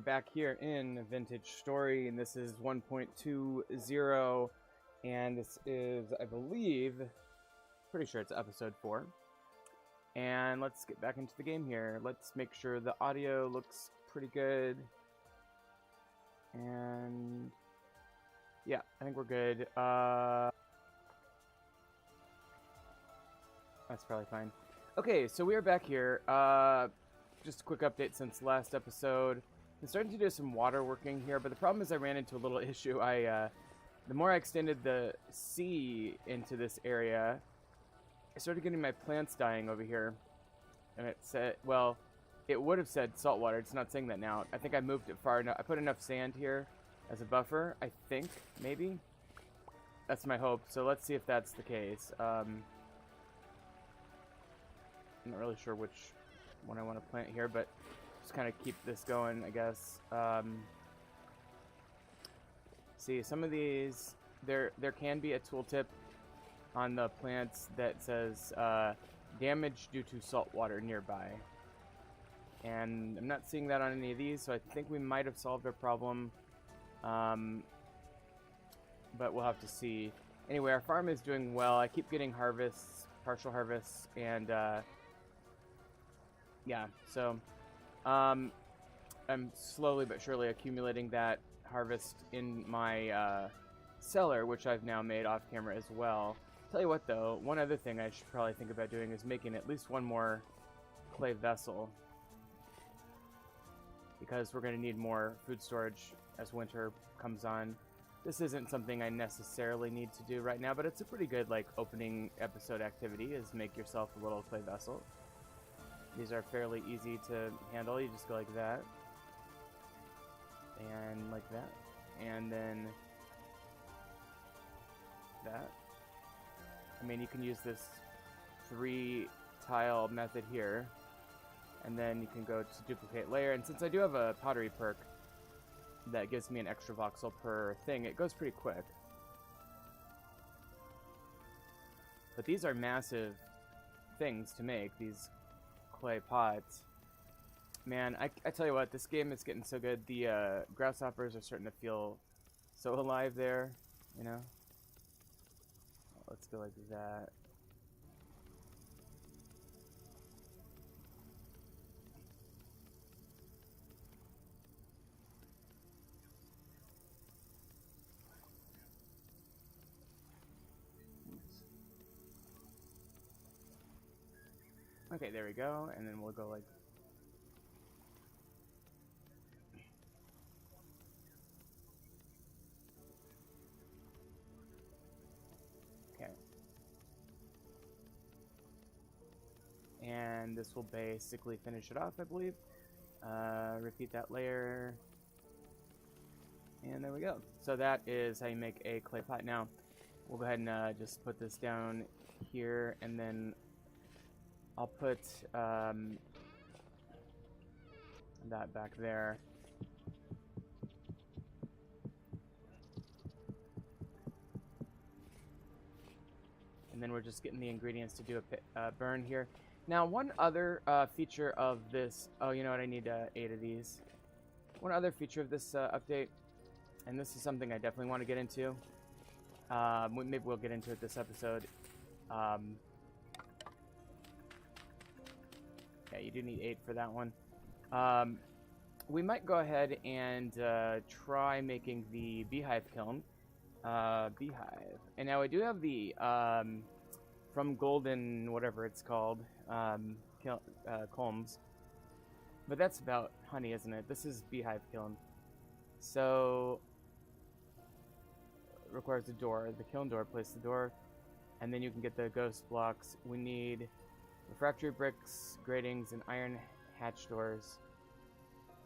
back here in Vintage Story, and this is 1.20, and this is, I believe, pretty sure it's episode 4. And let's get back into the game here. Let's make sure the audio looks pretty good. And yeah, I think we're good. That's probably fine. Okay, so we are back here. Just a quick update since last episode. I'm starting to do some water working here, but the problem is I ran into a little issue. The more I extended the sea into this area, I started getting my plants dying over here. And it said, well, it would have said saltwater. It's not saying that now. I think I moved it far enough. I put enough sand here as a buffer, I think, maybe. That's my hope. So let's see if that's the case. I'm not really sure which one I want to plant here, but just kind of keep this going, I guess. See, some of these, there can be a tooltip on the plants that says damage due to salt water nearby. And I'm not seeing that on any of these, so I think we might have solved our problem. But we'll have to see. Anyway, our farm is doing well. I keep getting harvests, partial harvests, and yeah, so I'm slowly but surely accumulating that harvest in my cellar, which I've now made off camera as well. Tell you what though, one other thing I should probably think about doing is making at least one more clay vessel, because we're going to need more food storage as winter comes on. This isn't something I necessarily need to do right now, but it's a pretty good like opening episode activity, is make yourself a little clay vessel. These are fairly easy to handle. You just go like that. And like that. And then that. I mean, you can use this 3-tile method here. And then you can go to duplicate layer. And since I do have a pottery perk that gives me an extra voxel per thing, it goes pretty quick. But these are massive things to make, these clay pots. Man, I tell you what, this game is getting so good. The grasshoppers are starting to feel so alive there, you know? Let's go like that. Okay, there we go, and then we'll go like... Okay. And this will basically finish it off, I believe. Repeat that layer. And there we go. So that is how you make a clay pot. Now, we'll go ahead and just put this down here, and then I'll put that back there. And then we're just getting the ingredients to do a burn here. Now, one other feature of this... Oh, you know what? I need 8 of these. One other feature of this update, and this is something I definitely want to get into. Maybe we'll get into it this episode. Yeah, you do need 8 for that one. We might go ahead and try making the beehive kiln. Beehive. And now I do have the, from Golden, whatever it's called, Colms. But that's about honey, isn't it? This is beehive kiln. So, it requires a door. The kiln door, place the door. And then you can get the ghost blocks. We need refractory bricks, gratings, and iron hatch doors.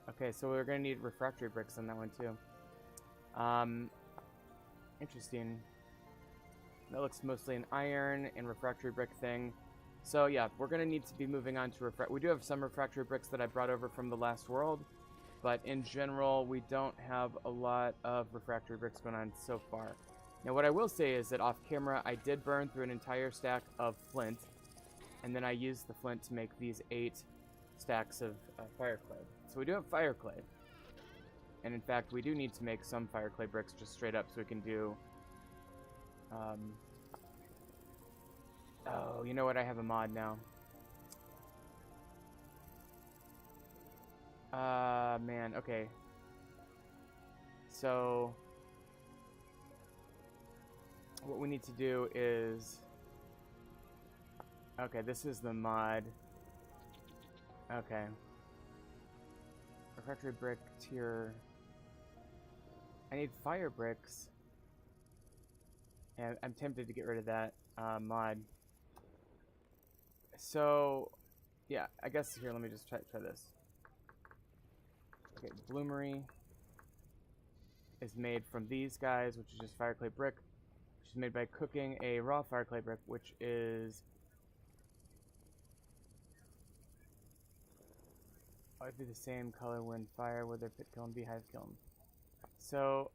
Okay, so we're going to need refractory bricks on that one too. Interesting. That looks mostly an iron and refractory brick thing. So yeah, we're going to need to be moving on to we do have some refractory bricks that I brought over from the last world, but in general, we don't have a lot of refractory bricks going on so far. Now what I will say is that off camera, I did burn through an entire stack of flint, and then I used the flint to make these 8 stacks of fire clay. So we do have fire clay. And in fact, we do need to make some fire clay bricks just straight up so we can do... oh, you know what? I have a mod now. Man, okay. So... what we need to do is... okay, this is the mod. Okay. Refractory brick tier... I need fire bricks. And I'm tempted to get rid of that mod. So, yeah, I guess here, let me just try this. Okay, Bloomery is made from these guys, which is just fire clay brick, which is made by cooking a raw fire clay brick, which is... oh, it'd be the same color when fire, whether pit kiln, beehive kiln. So...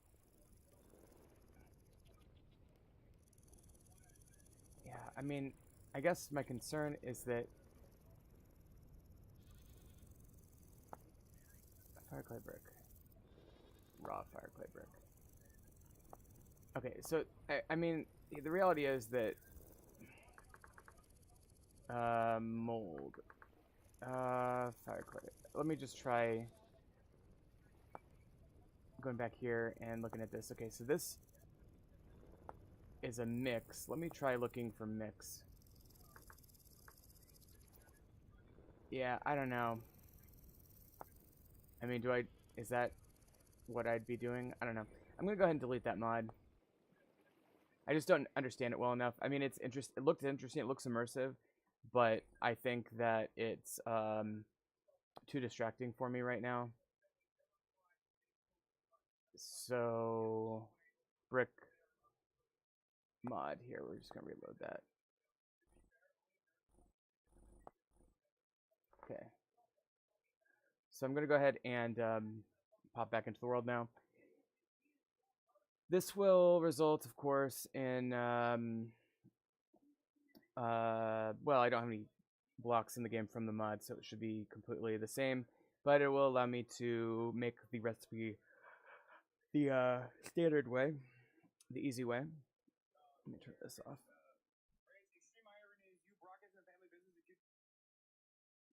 yeah, I mean, I guess my concern is that fire clay brick, raw fire clay brick. Okay, so I mean, the reality is that mold, fire clay. Let me just try going back here and looking at this. Okay, so this is a mix. Let me try looking for mix. Yeah, I don't know. I mean, is that what I'd be doing? I don't know. I'm gonna go ahead and delete that mod. I just don't understand it well enough. I mean, it looks interesting, it looks immersive, but I think that it's too distracting for me right now. So, brick mod here. We're just gonna reload that. Okay. So I'm gonna go ahead and pop back into the world now. This will result, of course, in well, I don't have any blocks in the game from the mod, so it should be completely the same. But it will allow me to make the recipe the standard way, the easy way. Let me turn this off.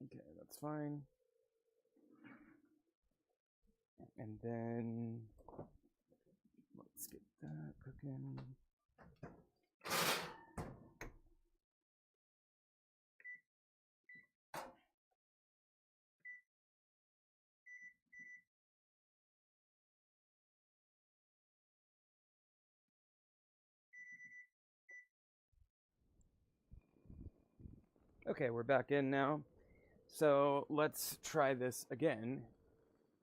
Okay, that's fine. And then let's get that cooking. Okay, we're back in now. So let's try this again.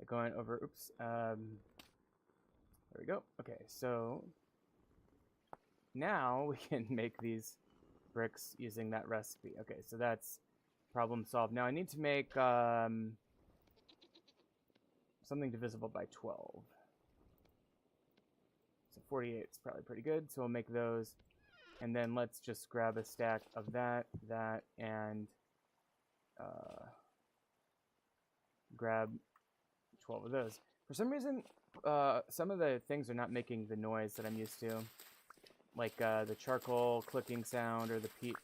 Going over, oops. There we go. Okay, so now we can make these bricks using that recipe. Okay, so that's problem solved. Now I need to make something divisible by 12. So 48 is probably pretty good. So we'll make those. And then let's just grab a stack of that, and grab 12 of those. For some reason, some of the things are not making the noise that I'm used to. Like the charcoal clicking sound or the peat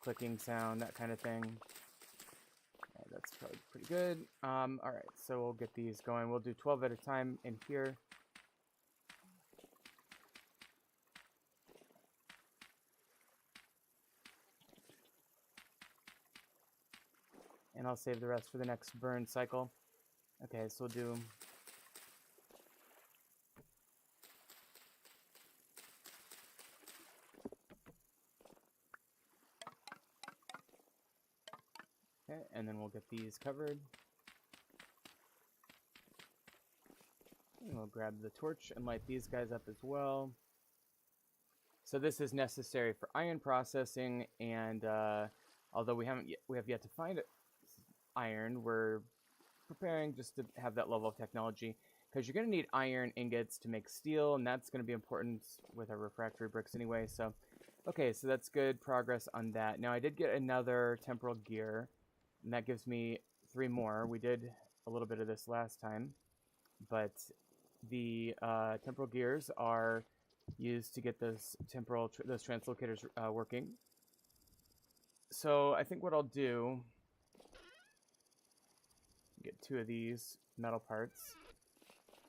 clicking sound, that kind of thing. Yeah, that's probably pretty good. Alright, so we'll get these going. We'll do 12 at a time in here. And I'll save the rest for the next burn cycle. Okay, so we'll do... okay, and then we'll get these covered. And we'll grab the torch and light these guys up as well. So this is necessary for iron processing, and although we have yet to find iron, we're preparing just to have that level of technology, because you're going to need iron ingots to make steel, and that's going to be important with our refractory bricks anyway. So okay, so that's good progress on that. Now I did get another temporal gear, and that gives me 3 more. We did a little bit of this last time, but the temporal gears are used to get those those translocators working. So I think what I'll do, get 2 of these metal parts,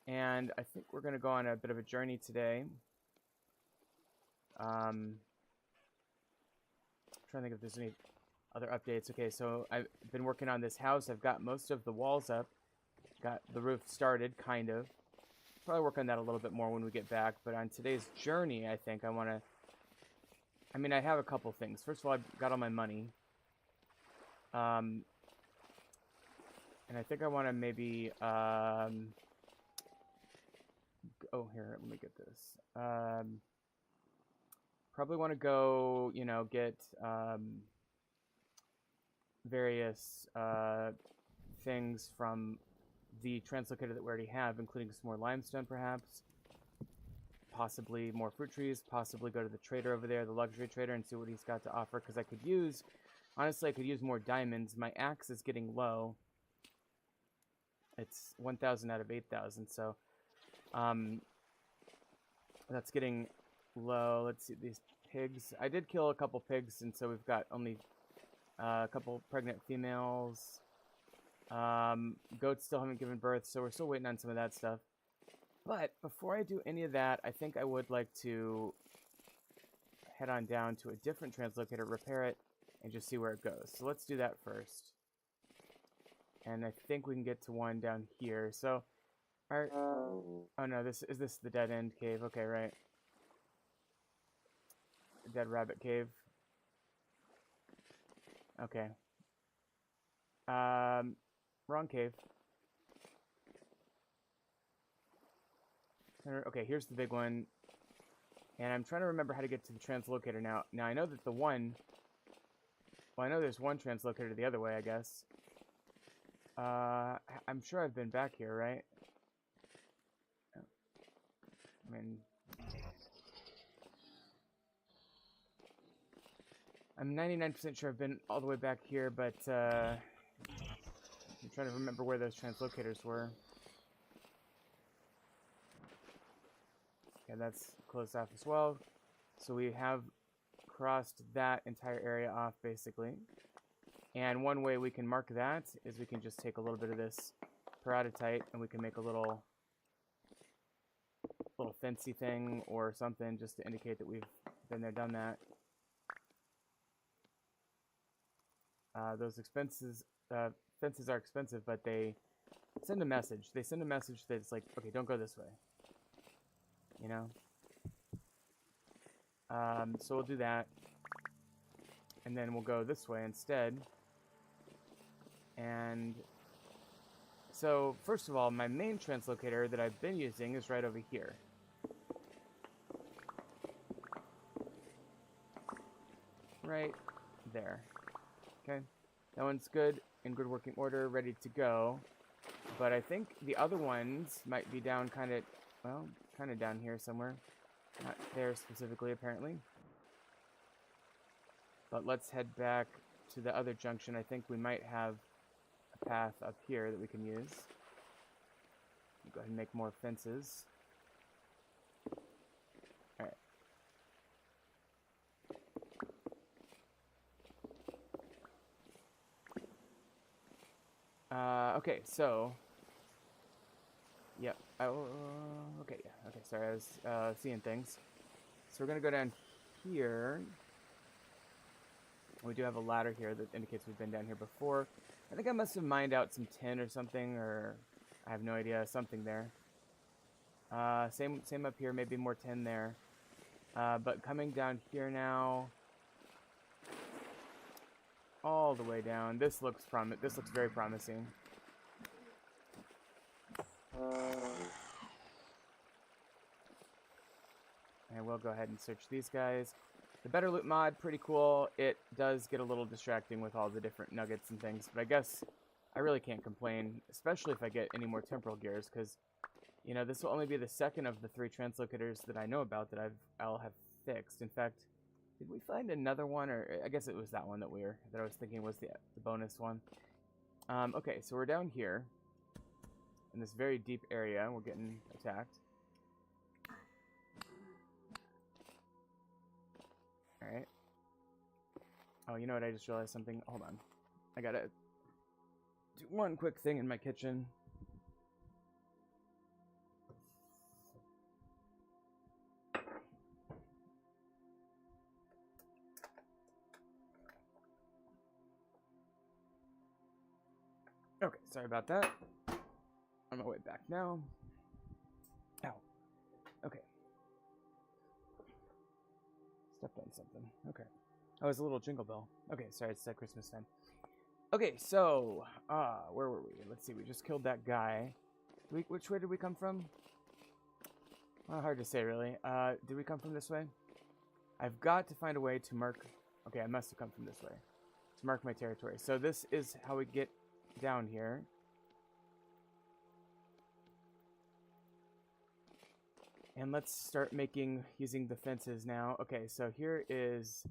and I think we're going to go on a bit of a journey today. I'm trying to think if there's any other updates. Okay, so I've been working on this house. I've got most of the walls up. Got the roof started, kind of. Probably work on that a little bit more when we get back. But on today's journey, I think I want to... I mean, I have a couple things. First of all, I've got all my money. And I think I want to maybe... oh, here, let me get this. Probably want to go, you know, get various things from the translocator that we already have, including some more limestone, perhaps. Possibly more fruit trees. Possibly go to the trader over there, the luxury trader, and see what he's got to offer. Because I could use, honestly, I could use more diamonds. My axe is getting low. It's 1,000 out of 8,000, so that's getting low. Let's see, these pigs. I did kill a couple pigs, and so we've got only a couple pregnant females. Goats still haven't given birth, so we're still waiting on some of that stuff. But before I do any of that, I think I would like to head on down to a different translocator, repair it, and just see where it goes. So let's do that first. And I think we can get to one down here. So, oh no, this is the dead end cave? Okay, right. The dead rabbit cave. Okay. Wrong cave. Okay, here's the big one. And I'm trying to remember how to get to the translocator now. Now, I know that the one... Well, I know there's one translocator the other way, I guess. I'm sure I've been back here, right? I mean... I'm 99% sure I've been all the way back here, but, I'm trying to remember where those translocators were. Okay, that's closed off as well. So we have crossed that entire area off, basically. And one way we can mark that is we can just take a little bit of this peridotite and we can make a little fancy thing or something just to indicate that we've been there, done that. Those fences are expensive, but they send a message. They send a message that's like, okay, don't go this way. You know? So we'll do that. And then we'll go this way instead. And so, first of all, my main translocator that I've been using is right over here. Right there. Okay. That one's good, in good working order, ready to go. But I think the other ones might be down kind of, well, kind of down here somewhere. Not there specifically, apparently. But let's head back to the other junction. I think we might have a path up here that we can use. Go ahead and make more fences. Alright. Okay, so... Yep. Okay, yeah. Okay, sorry, I was seeing things. So we're going to go down here. We do have a ladder here that indicates we've been down here before. I think I must have mined out some tin or something, or I have no idea, something there. Same up here, maybe more tin there. But coming down here now, all the way down. This looks very promising. And we'll go ahead and search these guys. The Better Loot mod, pretty cool. It does get a little distracting with all the different nuggets and things, but I guess I really can't complain, especially if I get any more temporal gears, because, you know, this will only be the second of the 3 translocators that I know about that I'll have fixed. In fact, did we find another one, or I guess it was that one that I was thinking was the bonus one. Okay, so we're down here. in this very deep area. We're getting attacked. Alright. Oh, you know what? I just realized something. Hold on. I gotta do one quick thing in my kitchen. Okay, sorry about that. On my way back now. Ow. Okay. Stepped on something. Okay. Oh, it's a little jingle bell. Okay, sorry, it's Christmas time. Okay, so, where were we? Let's see, we just killed that guy. Which way did we come from? Well, hard to say, really. Did we come from this way? I've got to find a way to mark... Okay, I must have come from this way. To mark my territory. So this is how we get down here. And let's start using the fences now. Okay, so here is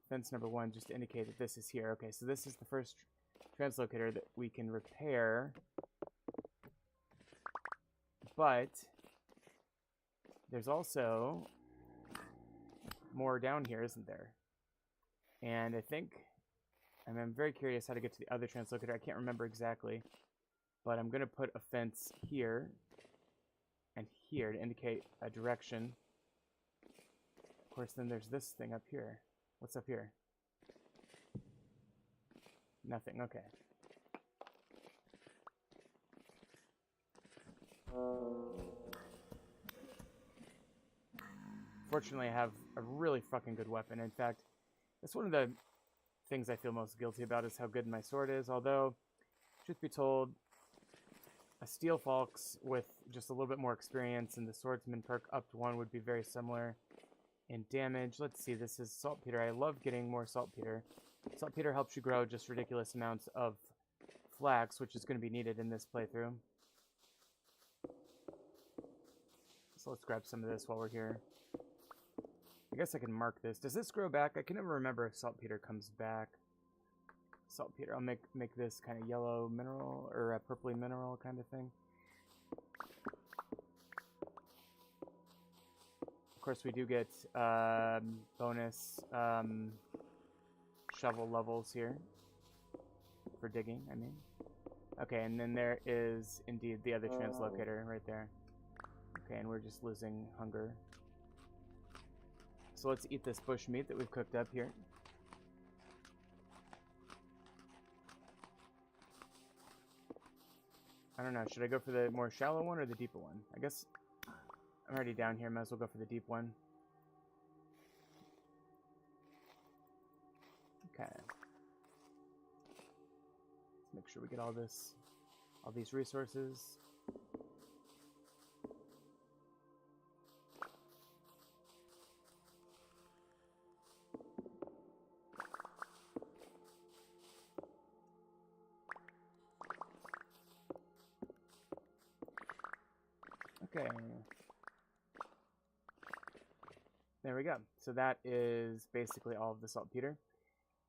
fence number 1, just to indicate that this is here. Okay, so this is the first translocator that we can repair. But there's also more down here, isn't there? And I think... I'm very curious how to get to the other translocator. I can't remember exactly. But I'm going to put a fence here and here to indicate a direction. Of course, then there's this thing up here. What's up here? Nothing. Okay. Fortunately, I have a really fucking good weapon. In fact, that's one of the things I feel most guilty about is how good my sword is. Although, truth be told, a Steel Fox with just a little bit more experience and the Swordsman perk up to 1 would be very similar in damage. Let's see, this is Saltpeter. I love getting more Saltpeter. Saltpeter helps you grow just ridiculous amounts of flax, which is going to be needed in this playthrough. So let's grab some of this while we're here. I guess I can mark this. Does this grow back? I can never remember if saltpeter comes back. Saltpeter. I'll make this kind of yellow mineral, or a purpley mineral kind of thing. Of course, we do get bonus shovel levels here. For digging, I mean. Okay, and then there is indeed the other translocator right there. Okay, and we're just losing hunger. So let's eat this bush meat that we've cooked up here. I don't know, should I go for the more shallow one or the deeper one? I guess I'm already down here, might as well go for the deep one. Okay. Let's make sure we get all these resources. Okay. There we go. So that is basically all of the saltpeter.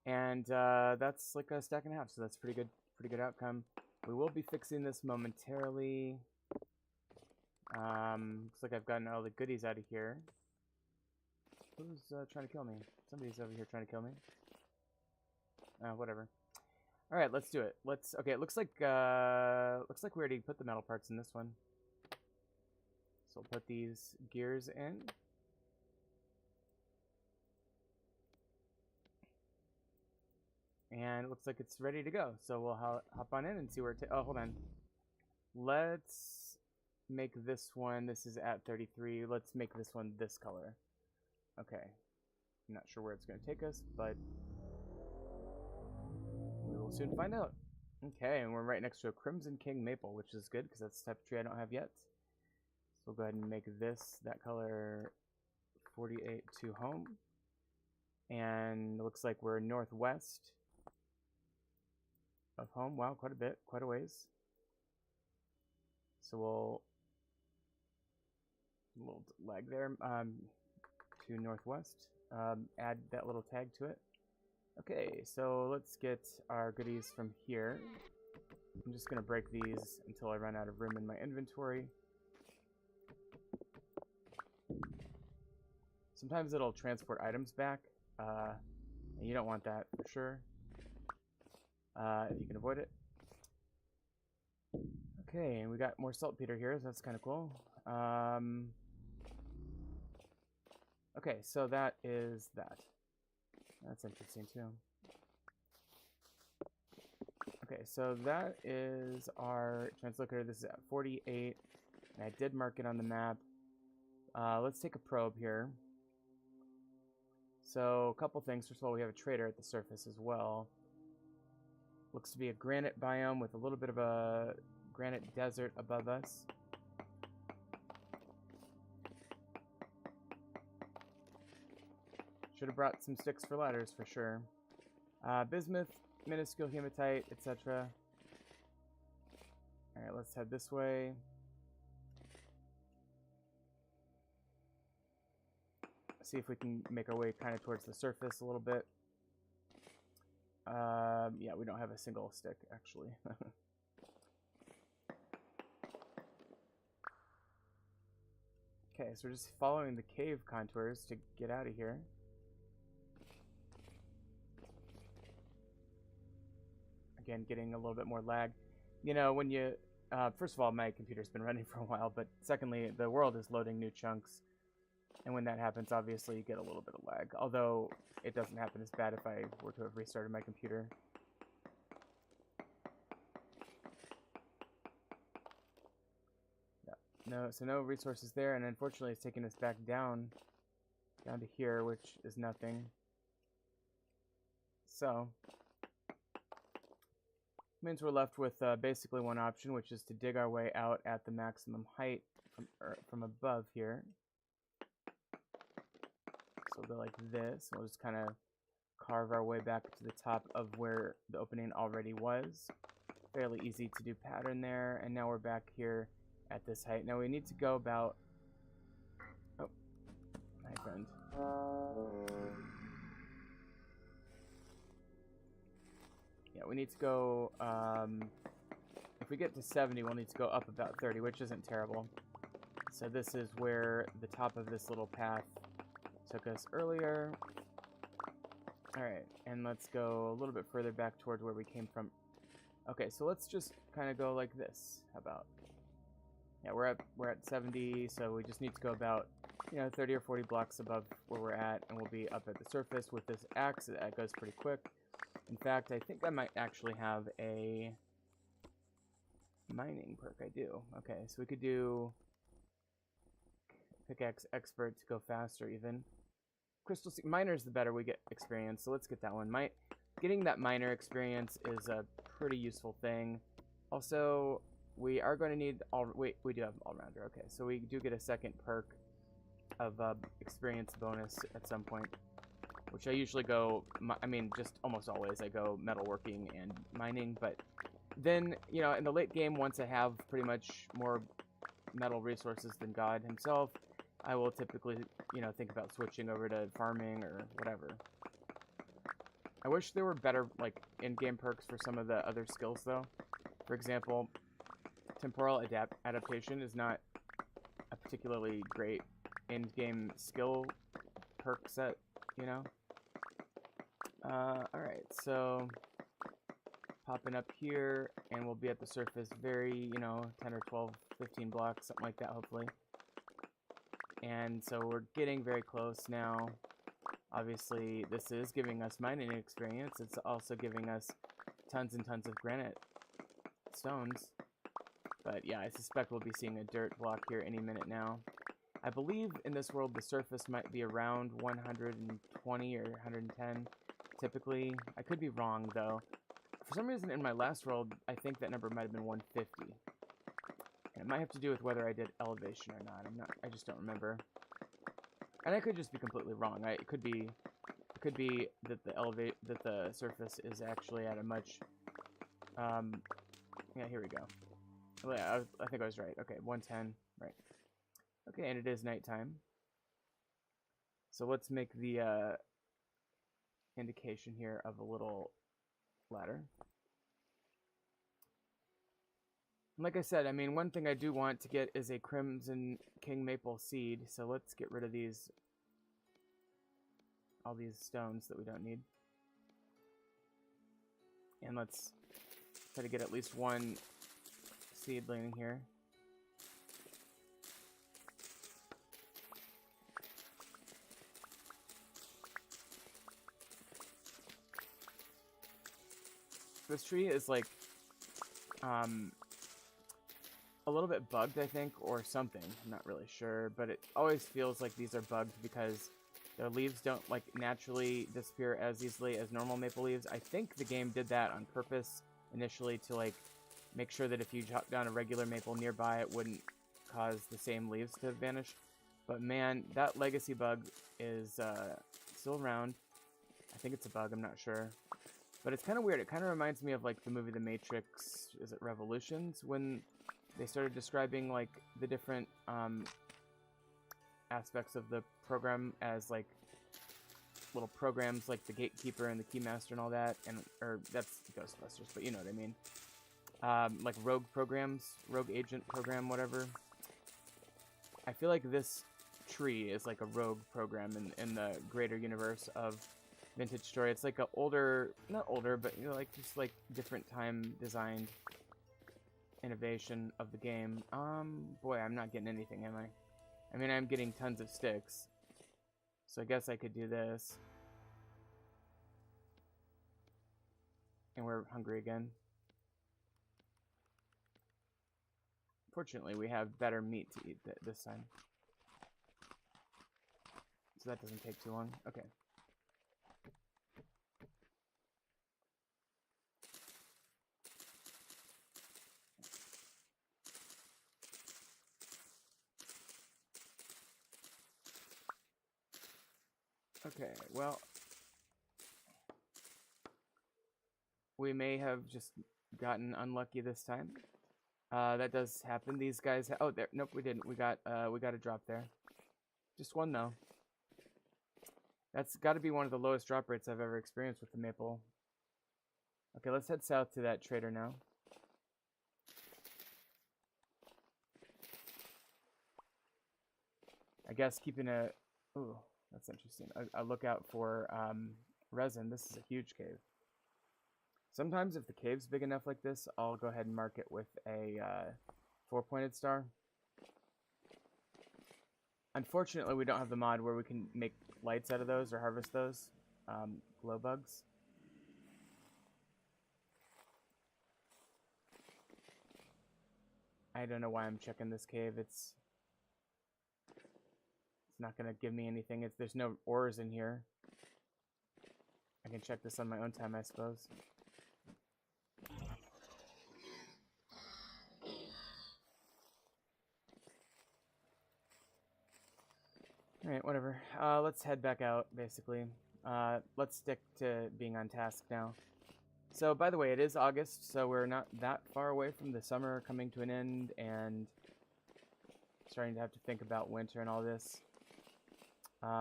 And that's like a stack and a half, so that's pretty good outcome. We will be fixing this momentarily. Looks like I've gotten all the goodies out of here. Who's trying to kill me? Somebody's over here trying to kill me. Whatever. All right, let's do it. Okay, it looks like we already put the metal parts in this one. So we'll put these gears in. And it looks like it's ready to go. So we'll hop on in and see where it oh, hold on. Let's make this one. This is at 33. Let's make this one this color. Okay. I'm not sure where it's going to take us, but we will soon find out. Okay, and we're right next to a Crimson King Maple, which is good because that's the type of tree I don't have yet. So we'll go ahead and make that color 48 to home. And it looks like we're northwest of home. Wow, quite a bit, quite a ways. So we'll a little lag there to northwest. Add that little tag to it. Okay, so let's get our goodies from here. I'm just going to break these until I run out of room in my inventory. Sometimes it'll transport items back, and you don't want that for sure, if you can avoid it. Okay, and we got more saltpeter here, so that's kind of cool. Okay, so that is that. That's interesting too. Okay, so that is our translocator. This is at 48, and I did mark it on the map. Let's take a probe here. So, a couple things. First of all, we have a trader at the surface as well. Looks to be a granite biome with a little bit of a granite desert above us. Should have brought some sticks for ladders for sure. Bismuth, minuscule hematite, etc. Alright, let's head this way. See if we can make our way kind of towards the surface a little bit. Yeah, we don't have a single stick, actually. Okay, so we're just following the cave contours to get out of here. Again, getting a little bit more lag. You know, when you... first of all, my computer's been running for a while, but secondly, the world is loading new chunks. And when that happens, obviously, you get a little bit of lag. Although, it doesn't happen as bad if I were to have restarted my computer. Yeah. No, so no resources there, and unfortunately it's taking us back down to here, which is nothing. So, means we're left with basically one option, which is to dig our way out at the maximum height from above here. So we'll go like this. We'll just kind of carve our way back to the top of where the opening already was. Fairly easy to do pattern there. And now we're back here at this height. Now we need to go about... Oh, hi friend. Yeah, we need to go... if we get to 70, we'll need to go up about 30, which isn't terrible. So this is where the top of this little path took us earlier. Alright, and let's go a little bit further back towards where we came from. Okay, so let's just kind of go like this. How about? Yeah, we're at 70, so we just need to go about, 30 or 40 blocks above where we're at, and we'll be up at the surface with this axe. That goes pretty quick. In fact, I think I might actually have a mining perk. I do. Okay, so we could do pickaxe expert to go faster even. Crystal miner's the better we get experience, so let's get that one. Getting that miner experience is a pretty useful thing. Also, we are going to need we do have all-rounder. Okay, so we do get a second perk of experience bonus at some point, which I usually go, just almost always I go metalworking and mining, but then, in the late game, once I have pretty much more metal resources than God himself, I will typically, think about switching over to farming or whatever. I wish there were better, in-game perks for some of the other skills, though. For example, temporal adaptation is not a particularly great in-game skill perk set, Alright, so popping up here, and we'll be at the surface very, 10 or 12, 15 blocks, something like that, hopefully. And so we're getting very close now. Obviously, this is giving us mining experience. It's also giving us tons and tons of granite stones. But yeah, I suspect we'll be seeing a dirt block here any minute now. I believe in this world the surface might be around 120 or 110 typically. I could be wrong though. For some reason in my last world, I think that number might have been 150. And it might have to do with whether I did elevation or not. I just don't remember. And I could just be completely wrong. It could be that the surface is actually at a much yeah, here we go. Oh, yeah, I think I was right. Okay, 110, right. Okay, and it is nighttime. So let's make the indication here of a little ladder. Like I said, I mean, one thing I do want to get is a Crimson King Maple seed, so let's get rid of these, all these stones that we don't need. And let's try to get at least one seedling here. This tree is like a little bit bugged, I think, or something. I'm not really sure, but it always feels like these are bugged because their leaves don't like naturally disappear as easily as normal maple leaves. I think the game did that on purpose initially to like make sure that if you chop down a regular maple nearby, it wouldn't cause the same leaves to vanish. But man, that legacy bug is still around. I think it's a bug, I'm not sure. But it's kind of weird. It kind of reminds me of like the movie The Matrix, is it Revolutions? When they started describing like the different aspects of the program as like little programs like the Gatekeeper and the Keymaster and all that, and or that's Ghostbusters, but you know what I mean. Like rogue programs, rogue agent program, whatever. I feel like this tree is like a rogue program in the greater universe of Vintage Story. It's like a older, not older, but you know, like just like different time designed innovation of the game. Boy, I'm not getting anything, am I? I mean, I'm getting tons of sticks. So I guess I could do this. And we're hungry again. Fortunately, we have better meat to eat this time. So that doesn't take too long. Okay. Okay, well, we may have just gotten unlucky this time. That does happen. These guys, oh, there, nope, we didn't. We got a drop there. Just one though. That's got to be one of the lowest drop rates I've ever experienced with the maple. Okay, let's head south to that trader now. I guess keeping a, ooh, that's interesting. A lookout for resin. This is a huge cave. Sometimes if the cave's big enough like this, I'll go ahead and mark it with a 4-pointed star. Unfortunately, we don't have the mod where we can make lights out of those or harvest those glow bugs. I don't know why I'm checking this cave. It's not going to give me anything. There's no ores in here. I can check this on my own time, I suppose. Alright, whatever. Let's head back out, basically. Let's stick to being on task now. So, by the way, it is August, so we're not that far away from the summer coming to an end, and starting to have to think about winter and all this. Okay.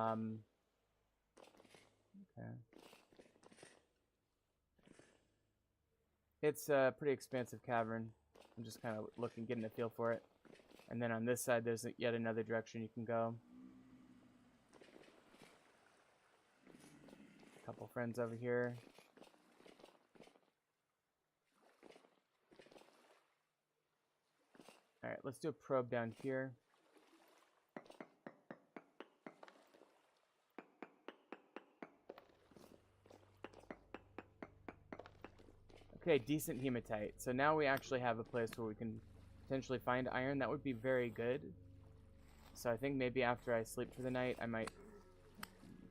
It's a pretty expansive cavern. I'm just kind of looking, getting a feel for it. And then on this side, there's yet another direction you can go. A couple friends over here. Alright, let's do a probe down here. Okay, decent hematite. So now we actually have a place where we can potentially find iron. That would be very good. So I think maybe after I sleep for the night, I might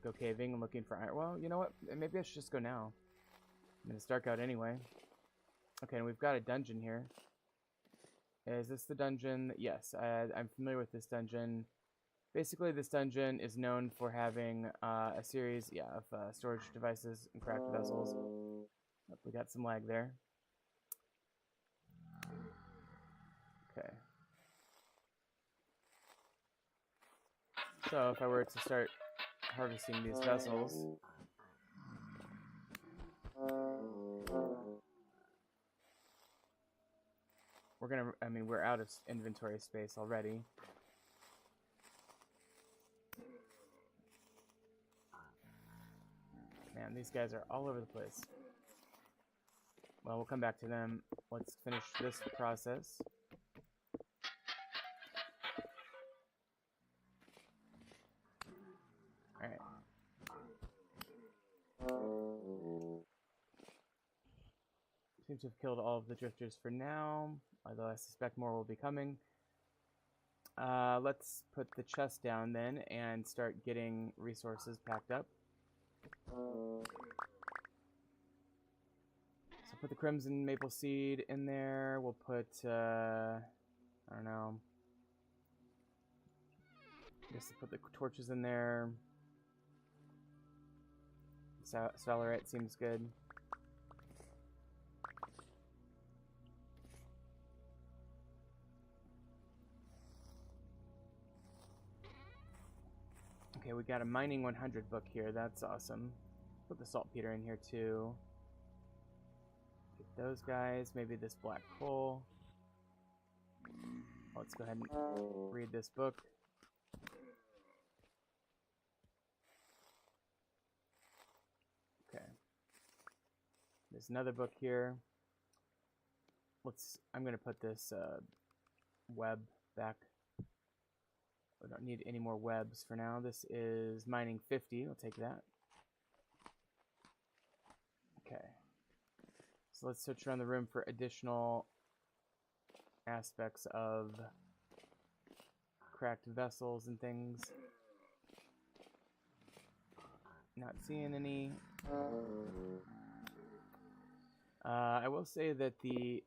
go caving and looking for iron. Well, you know what? Maybe I should just go now. I mean, it's dark out anyway. Okay, and we've got a dungeon here. Is this the dungeon? Yes, I'm familiar with this dungeon. Basically, this dungeon is known for having a series, of storage devices and cracked vessels. Oh, we got some lag there. Okay. So if I were to start harvesting these vessels, I mean, we're out of inventory space already. Man, these guys are all over the place. Well, we'll come back to them. Let's finish this process. Alright. Seems to have killed all of the drifters for now, although I suspect more will be coming. Let's put the chest down then and start getting resources packed up. So put the crimson maple seed in there. We'll put, I don't know. I guess put the torches in there. Solarite seems good. Okay, we got a mining 100 book here. That's awesome. Put the saltpeter in here too. Get those guys. Maybe this black coal. Let's go ahead and read this book. Okay. There's another book here. I'm gonna put this web back. We don't need any more webs for now. This is mining 50. I'll take that. Okay. So let's search around the room for additional aspects of cracked vessels and things. Not seeing any. I will say that the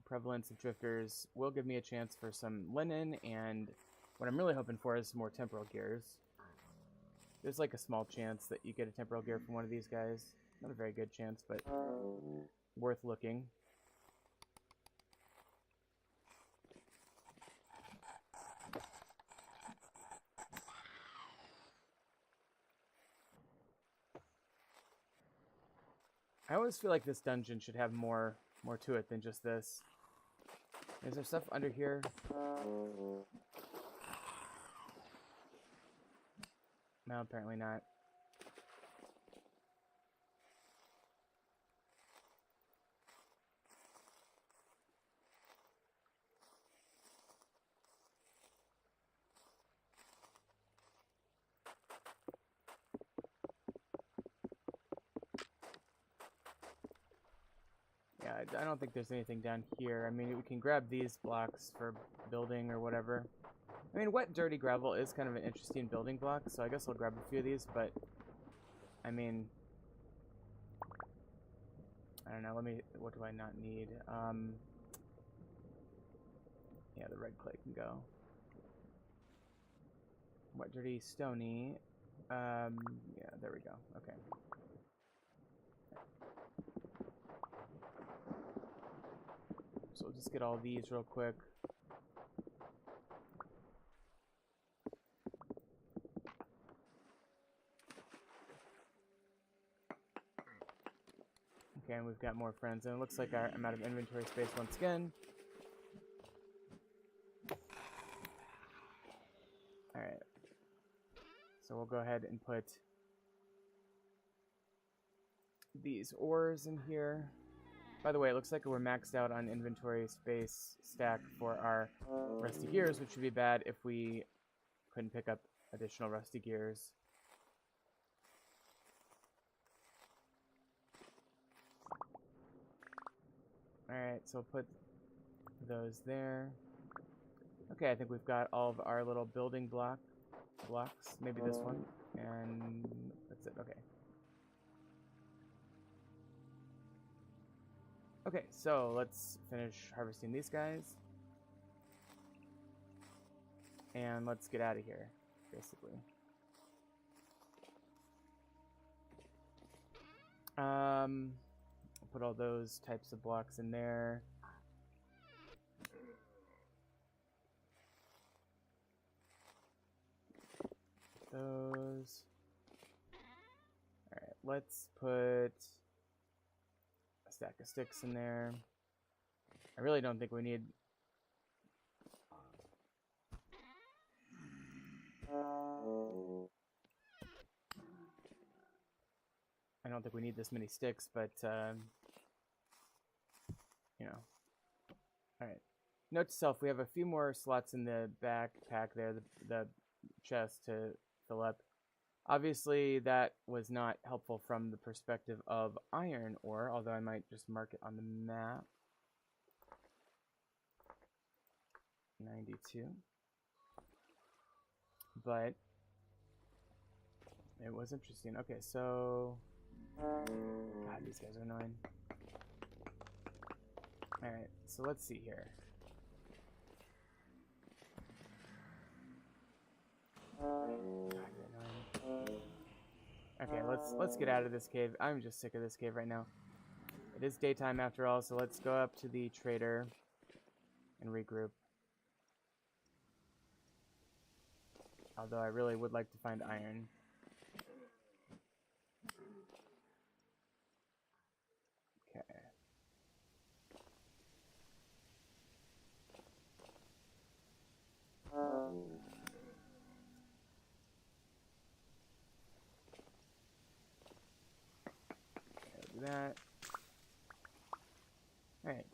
prevalence of drifters will give me a chance for some linen, and what I'm really hoping for is some more temporal gears. There's like a small chance that you get a temporal gear from one of these guys. Not a very good chance, but worth looking. I always feel like this dungeon should have more to it than just this. Is there stuff under here? No, apparently not. Yeah, I don't think there's anything down here. I mean, we can grab these blocks for building or whatever. I mean, wet, dirty gravel is kind of an interesting building block, so I guess I'll grab a few of these, but I mean, I don't know, what do I not need? Yeah, the red clay can go. Wet, dirty, stony. Yeah, there we go. Okay. So we'll just get all these real quick. Okay, and we've got more friends, and it looks like I'm out of inventory space once again. Alright. So we'll go ahead and put these ores in here. By the way, it looks like we're maxed out on inventory space stack for our rusty gears, which would be bad if we couldn't pick up additional rusty gears. Alright, so we'll put those there. Okay, I think we've got all of our little building blocks. Maybe this one. And that's it. Okay. Okay, so let's finish harvesting these guys. And let's get out of here, basically. Put all those types of blocks in there. Those. Alright, let's put a stack of sticks in there. I really don't think we need... I don't think we need this many sticks, but, you know. Alright. Note to self, we have a few more slots in the backpack there, the chest to fill up. Obviously, that was not helpful from the perspective of iron ore, although I might just mark it on the map. 92. But it was interesting. Okay, so... God, these guys are annoying. Alright, so let's see here. God, you're annoying. Okay, let's get out of this cave. I'm just sick of this cave right now. It is daytime after all, so let's go up to the trader and regroup. Although I really would like to find iron. Okay. Do that. Alright.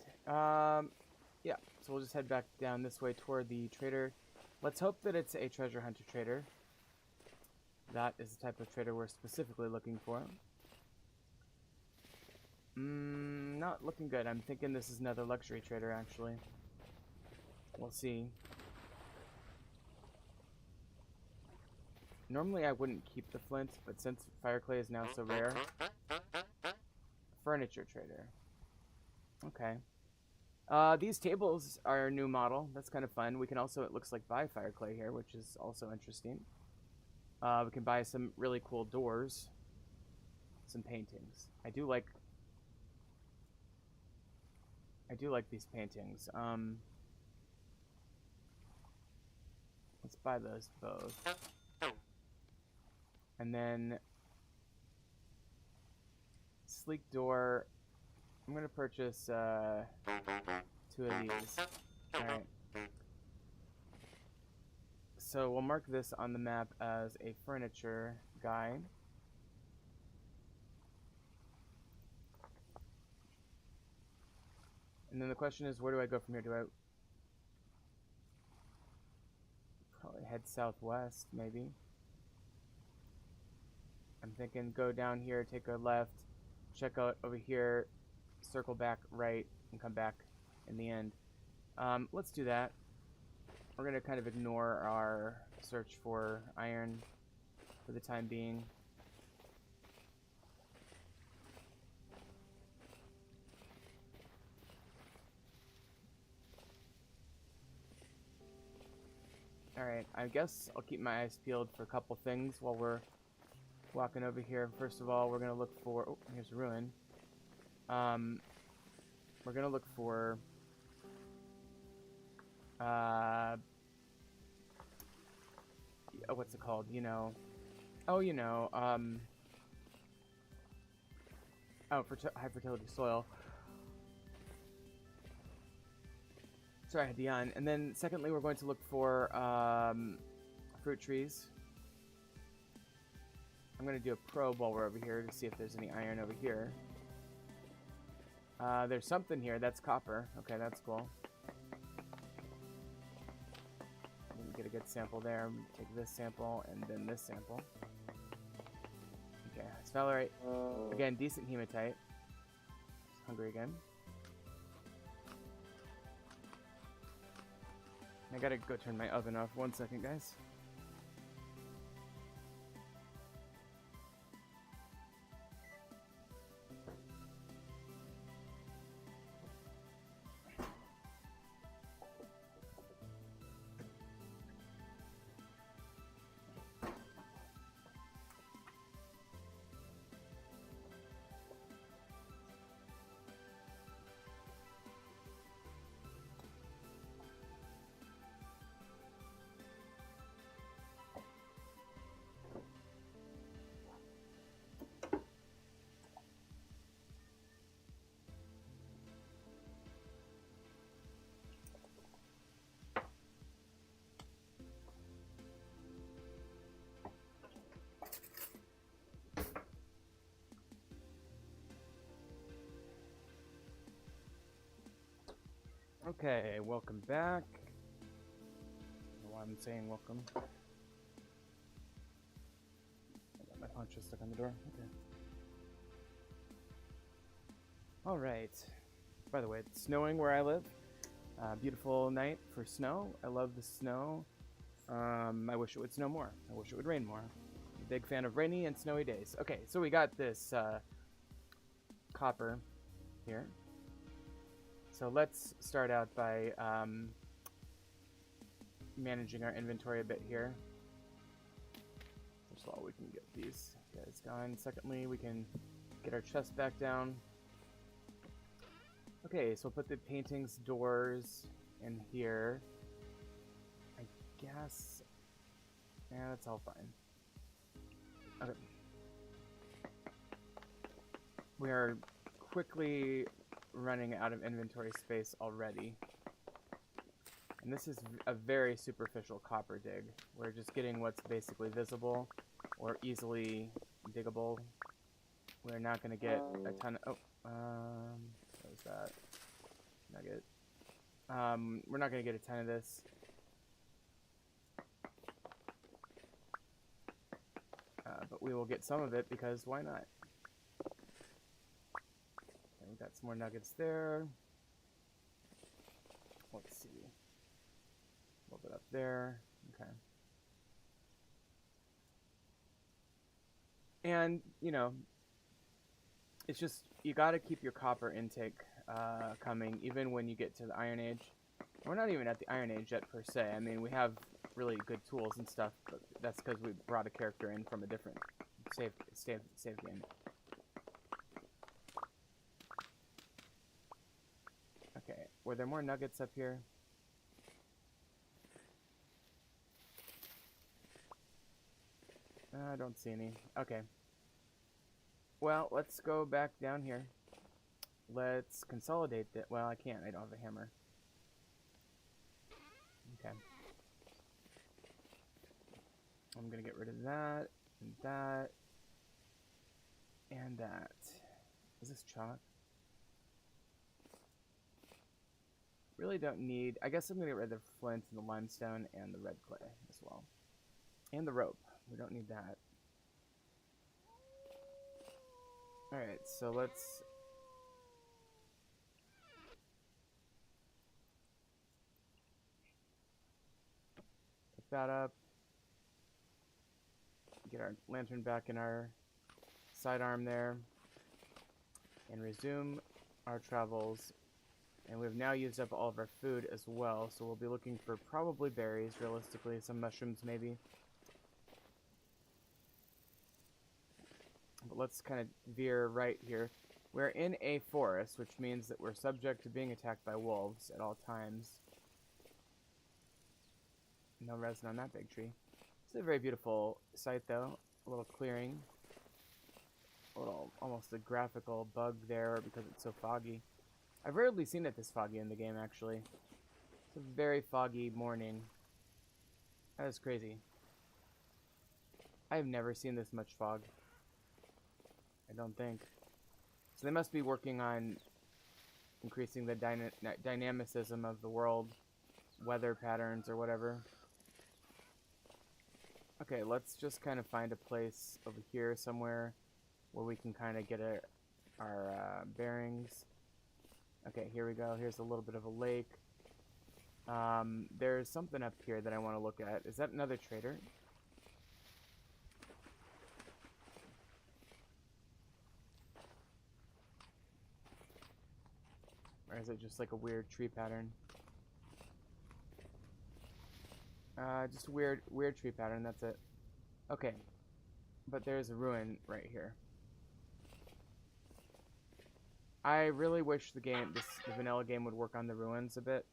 Yeah, so we'll just head back down this way toward the trader. Let's hope that it's a treasure hunter trader. That is the type of trader we're specifically looking for. Not looking good. I'm thinking this is another luxury trader, actually. We'll see. Normally I wouldn't keep the flint, but since fire clay is now so rare... Furniture trader. Okay. These tables are a new model. That's kind of fun. We can also, it looks like, buy fire clay here, which is also interesting. We can buy some really cool doors. Some paintings. I do like these paintings. Let's buy those both. And then sleek door. I'm gonna purchase 2 of these. Alright. So we'll mark this on the map as a furniture guy. And then the question is, where do I go from here? Do I probably head southwest, maybe? I'm thinking go down here, take a left, check out over here, circle back right, and come back in the end. Let's do that. We're going to kind of ignore our search for iron for the time being. Alright, I guess I'll keep my eyes peeled for a couple things while we're walking over here. First of all, we're going to look for... Oh, here's a ruin. We're going to look for... what's it called? You know... Oh, you know, oh, high fertility soil. Sorry, I had the on. And then, secondly, we're going to look for, fruit trees. I'm going to do a probe while we're over here to see if there's any iron over here. There's something here. That's copper. Okay, that's cool. Get a good sample there. Take this sample and then this sample. Okay, sphalerite. Again, decent hematite. Hungry again. I gotta go turn my oven off. 1 second, guys. Okay, welcome back. I don't know why I'm saying welcome. I got my poncho stuck on the door. Okay. Alright. By the way, it's snowing where I live. Beautiful night for snow. I love the snow. I wish it would snow more. I wish it would rain more. I'm a big fan of rainy and snowy days. Okay, so we got this copper here. So let's start out by managing our inventory a bit here. First of all, we can get these guys going. Secondly, we can get our chest back down. Okay, so we'll put the paintings, doors in here. I guess... yeah, that's all fine. Okay. We are quickly running out of inventory space already. And this is a very superficial copper dig. We're just getting what's basically visible or easily diggable. We're not going to get a ton of... what was that? Nugget. We're not going to get a ton of this. But we will get some of it because why not? Okay, we got some more nuggets there. Let's see. A little bit up there. Okay. And, you know, it's just, you gotta keep your copper intake coming, even when you get to the Iron Age. We're not even at the Iron Age yet, per se. I mean, we have really good tools and stuff, but that's because we brought a character in from a different save game. Okay, were there more nuggets up here? I don't see any. Okay. Well, let's go back down here. Let's consolidate that. Well, I can't. I don't have a hammer. Okay. I'm gonna get rid of that, and that, and that. Is this chalk? Really don't need... I guess I'm gonna get rid of the flint and the limestone and the red clay as well. And the rope. We don't need that. Alright, so let's... pick that up. Get our lantern back in our sidearm there. And resume our travels. And we've now used up all of our food as well, so we'll be looking for probably berries, realistically, some mushrooms maybe. But let's kind of veer right here. We're in a forest, which means that we're subject to being attacked by wolves at all times. No resin on that big tree. It's a very beautiful sight, though. A little clearing. A little, almost a graphical bug there because it's so foggy. I've rarely seen it this foggy in the game, actually. It's a very foggy morning. That is crazy. I have never seen this much fog. I don't think. So they must be working on increasing the dynamicism of the world, weather patterns or whatever. Okay, let's just kind of find a place over here somewhere where we can kind of get our bearings. Okay, here we go. Here's a little bit of a lake. There's something up here that I want to look at. Is that another trader? Or is it just like a weird tree pattern? Just a weird tree pattern, that's it. Okay. But there's a ruin right here. I really wish the vanilla game would work on the ruins a bit.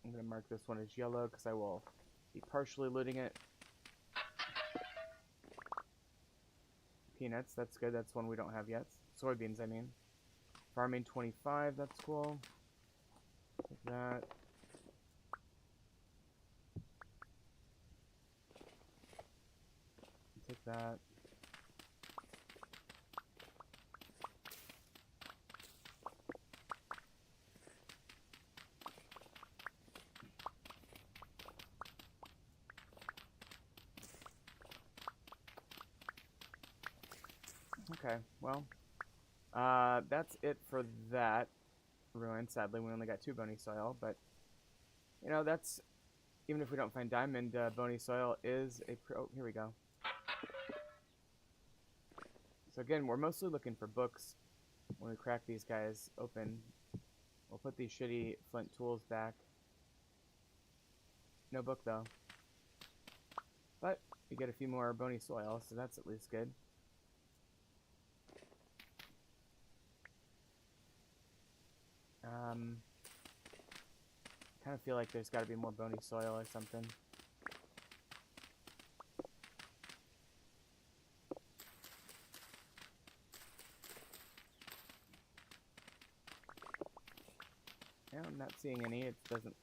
I'm gonna mark this one as yellow because I will be partially looting it. Peanuts, that's good. That's one we don't have yet. Soybeans, I mean. Farming 25, that's cool. Take that. Take that. Okay, well, that's it for that ruin. Sadly, we only got 2 bony soil, but, you know, that's, even if we don't find diamond, bony soil is a oh, here we go. So again, we're mostly looking for books when we crack these guys open. We'll put these shitty flint tools back. No book, though. But we get a few more bony soil, so that's at least good. Kind of feel like there's got to be more bony soil or something. Yeah, I'm not seeing any. It doesn't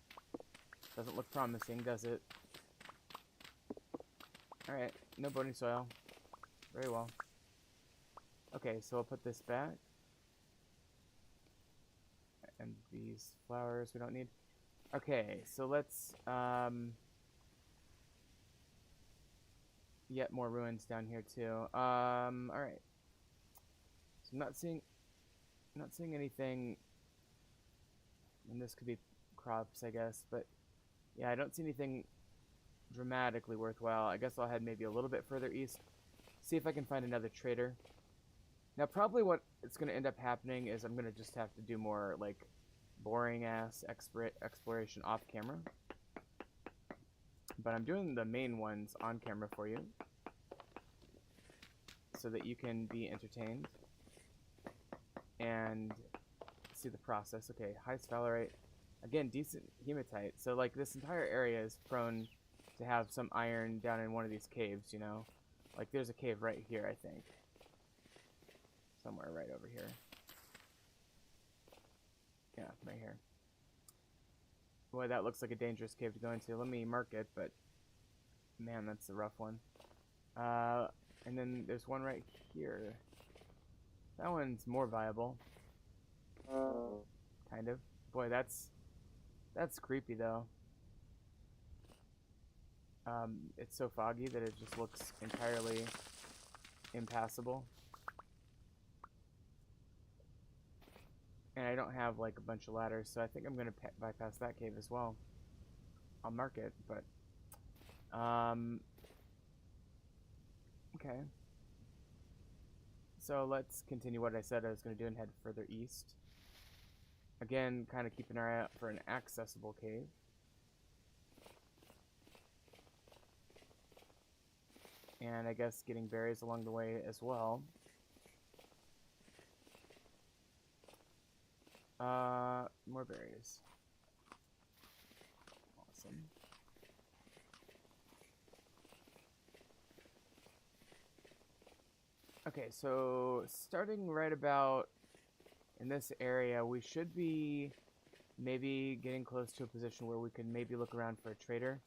look promising, does it? Alright, no bony soil. Very well. Okay, so I'll put this back. And these flowers we don't need. Okay, so let's yet more ruins down here too. Alright. So I'm not seeing anything, and this could be crops, I guess, but yeah, I don't see anything dramatically worthwhile. I guess I'll head maybe a little bit further east, see if I can find another trader. Now, probably what it's going to end up happening is I'm going to just have to do more, like, boring-ass exploration off-camera. But I'm doing the main ones on camera for you, so that you can be entertained and see the process. Okay, high sphalerite. Again, decent hematite. So, like, this entire area is prone to have some iron down in one of these caves, you know? Like, there's a cave right here, I think. Somewhere right over here. Yeah, right here. Boy, that looks like a dangerous cave to go into. Let me mark it, but man, that's a rough one. And then there's one right here. That one's more viable. Kind of. Boy, that's creepy though. It's so foggy that it just looks entirely impassable. And I don't have like a bunch of ladders, so I think I'm gonna bypass that cave as well. I'll mark it, but okay. So let's continue what I said I was gonna do and head further east. Again, kind of keep an eye out for an accessible cave. And I guess getting berries along the way as well. More berries. Awesome. Okay, so starting right about in this area, we should be maybe getting close to a position where we can maybe look around for a trader.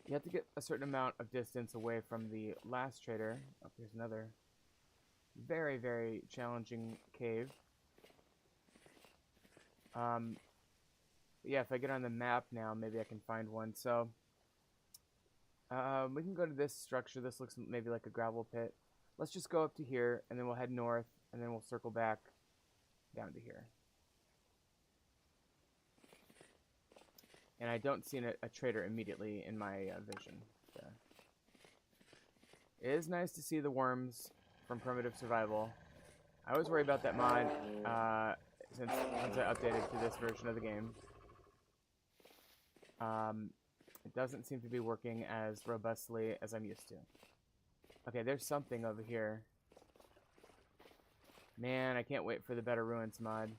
You have to get a certain amount of distance away from the last trader. Oh, here's another very, very challenging cave. Yeah, if I get on the map now, maybe I can find one. So, we can go to this structure. This looks maybe like a gravel pit. Let's just go up to here, and then we'll head north, and then we'll circle back down to here. And I don't see a trader immediately in my vision. So. It is nice to see the worms from Primitive Survival. I always worry about that mod since once I updated to this version of the game. It doesn't seem to be working as robustly as I'm used to. Okay, there's something over here. Man, I can't wait for the Better Ruins mod.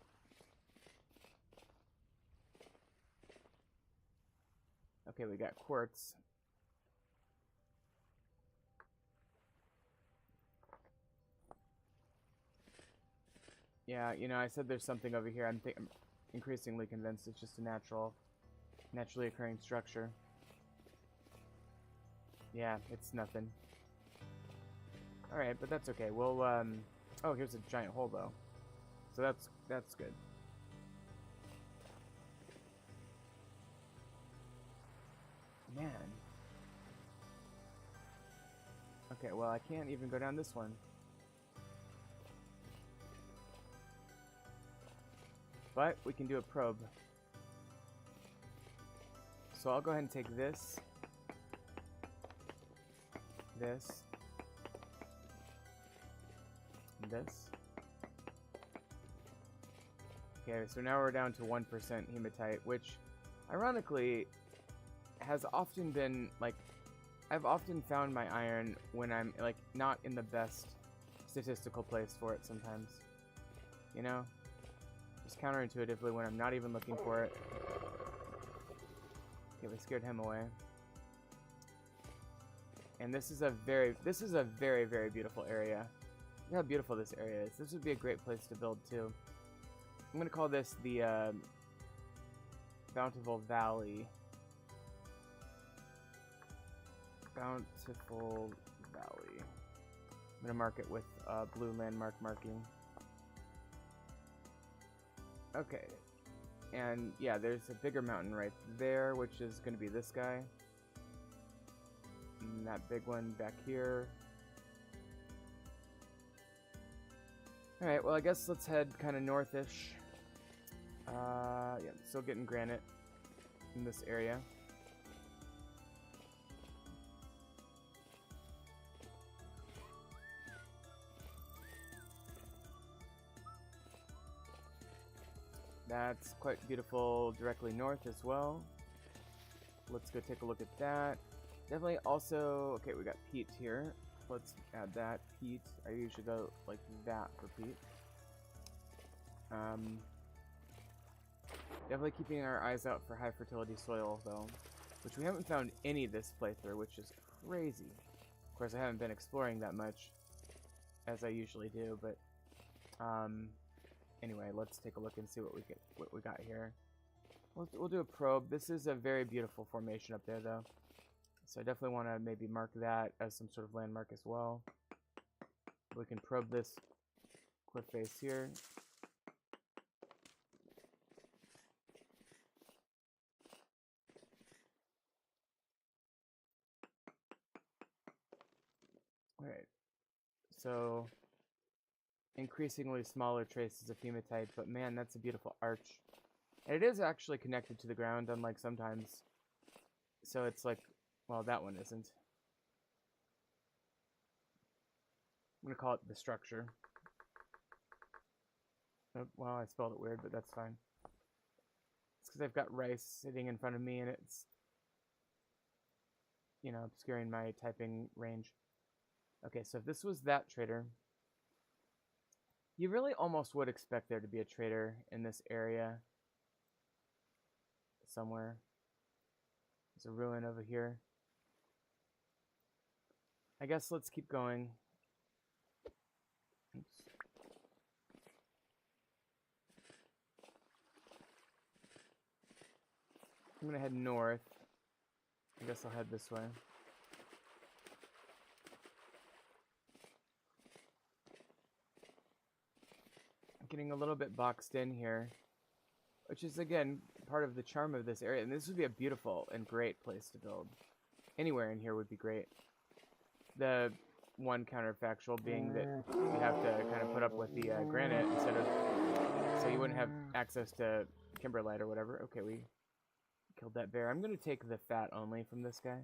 Okay, we got quartz. Yeah, you know, I said there's something over here. I'm increasingly convinced it's just a naturally occurring structure. Yeah, it's nothing. Alright, but that's okay. We'll, oh, here's a giant hole, though. So that's good. Man. Okay, well, I can't even go down this one. But we can do a probe. So I'll go ahead and take this. This. And this. Okay, so now we're down to 1% hematite, which, ironically, has often been, like, I've often found my iron when I'm, like, not in the best statistical place for it sometimes. You know? Just counterintuitively when I'm not even looking for it. Okay, we scared him away. And this is a very, very beautiful area. Look how beautiful this area is. This would be a great place to build, too. I'm going to call this the Bountiful Valley. Bountiful Valley. I'm going to mark it with blue landmark marking. Okay. And yeah, there's a bigger mountain right there, which is going to be this guy. And that big one back here. Alright, well I guess let's head kind of northish. Yeah, still getting granite in this area. That's quite beautiful directly north as well. Let's go take a look at that. Definitely also, okay, we got peat here. Let's add that, peat. I usually go like that for peat. Definitely keeping our eyes out for high fertility soil though, which we haven't found any this playthrough, which is crazy. Of course, I haven't been exploring that much as I usually do, but anyway, let's take a look and see what we got here. We'll do a probe. This is a very beautiful formation up there though, so I definitely want to maybe mark that as some sort of landmark as well. We can probe this cliff face here. Alright, so increasingly smaller traces of hematite, but man, that's a beautiful arch. And it is actually connected to the ground, unlike sometimes. So it's like, well, that one isn't. I'm gonna call it the structure. Oh, well, I spelled it weird, but that's fine. It's because I've got rice sitting in front of me and it's, you know, obscuring my typing range. Okay, so if this was that trader, you really almost would expect there to be a trader in this area somewhere. There's a ruin over here. I guess let's keep going. Oops. I'm gonna head north. I guess I'll head this way. Getting a little bit boxed in here, which is again part of the charm of this area, and this would be a beautiful and great place to build. Anywhere in here would be great. The one counterfactual being that you have to kind of put up with the granite instead of, so you wouldn't have access to kimberlite or whatever. Okay, we killed that bear. I'm going to take the fat only from this guy.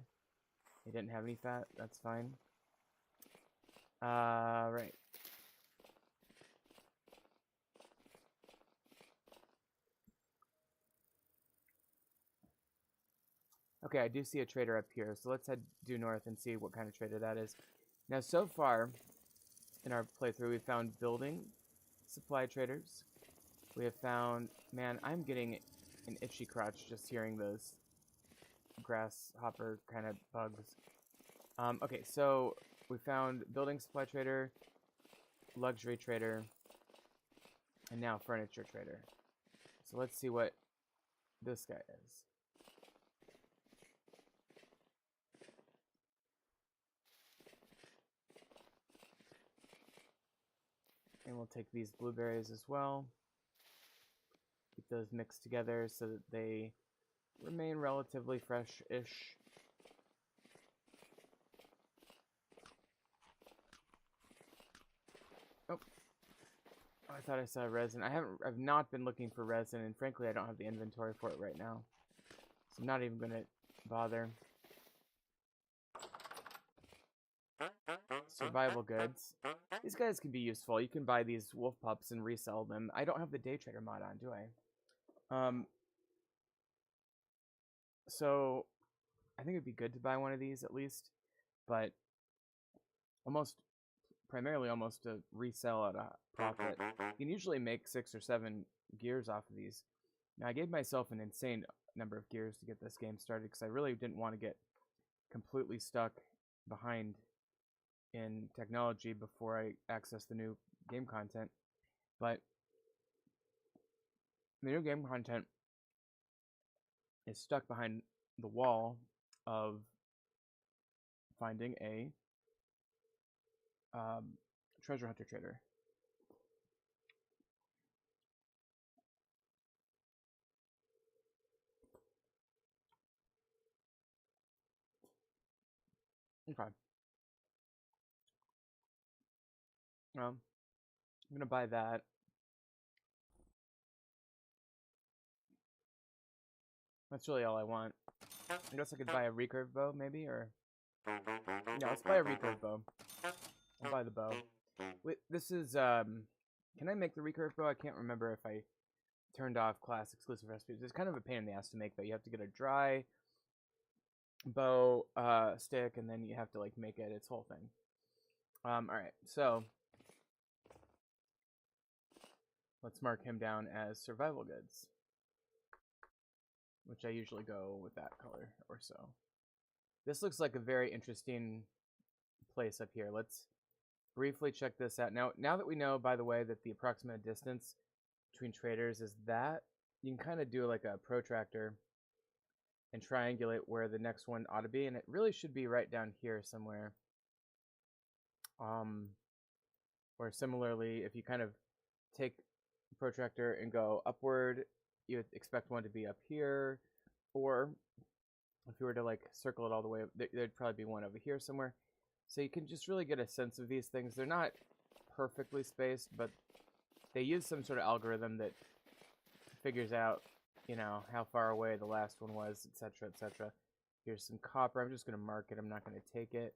He didn't have any fat. That's fine. Right. Okay, I do see a trader up here, so let's head due north and see what kind of trader that is. Now, so far in our playthrough, we've found building supply traders. We have found, man, I'm getting an itchy crotch just hearing those grasshopper kind of bugs. Okay, so we found building supply trader, luxury trader, and now furniture trader. So let's see what this guy is. And we'll take these blueberries as well. Keep those mixed together so that they remain relatively fresh-ish. Oh. I thought I saw resin. I've not been looking for resin, and frankly, I don't have the inventory for it right now. So I'm not even gonna bother. Survival goods. These guys can be useful. You can buy these wolf pups and resell them. I don't have the day trader mod on, do I? So I think it'd be good to buy one of these at least, but primarily almost to resell at a profit. You can usually make 6 or 7 gears off of these. Now I gave myself an insane number of gears to get this game started because I really didn't want to get completely stuck behind in technology before I access the new game content. But the new game content is stuck behind the wall of finding a treasure hunter trader. Okay. I'm gonna buy that. That's really all I want. I guess I could buy a recurve bow, maybe, or... Yeah, let's buy a recurve bow. I'll buy the bow. Wait, this is, Can I make the recurve bow? I can't remember if I turned off class exclusive recipes. It's kind of a pain in the ass to make, though. You have to get a dry bow stick, and then you have to, like, make it its whole thing. Alright, so... let's mark him down as survival goods, which I usually go with that color or so. This looks like a very interesting place up here. Let's briefly check this out. Now that we know, by the way, that the approximate distance between traders is that, you can kind of do like a protractor and triangulate where the next one ought to be, and it really should be right down here somewhere. Or similarly, if you kind of take the protractor and go upward, you would expect one to be up here, or if you were to like circle it all the way, there'd probably be one over here somewhere. So you can just really get a sense of these things. They're not perfectly spaced, but they use some sort of algorithm that figures out, you know, how far away the last one was, etc., etc. Here's some copper. I'm just going to mark it. I'm not going to take it.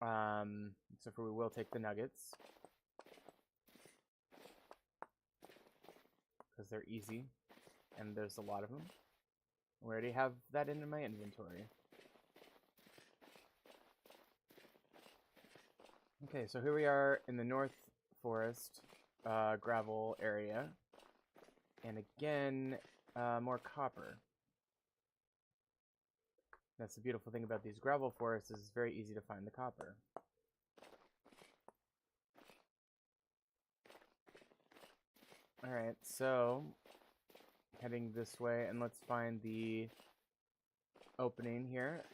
Except for we will take the nuggets, because they're easy, and there's a lot of them. We already have that in my inventory. Okay, so here we are in the North Forest gravel area. And again, more copper. That's the beautiful thing about these gravel forests, is it's very easy to find the copper. Alright, so heading this way, and let's find the opening here.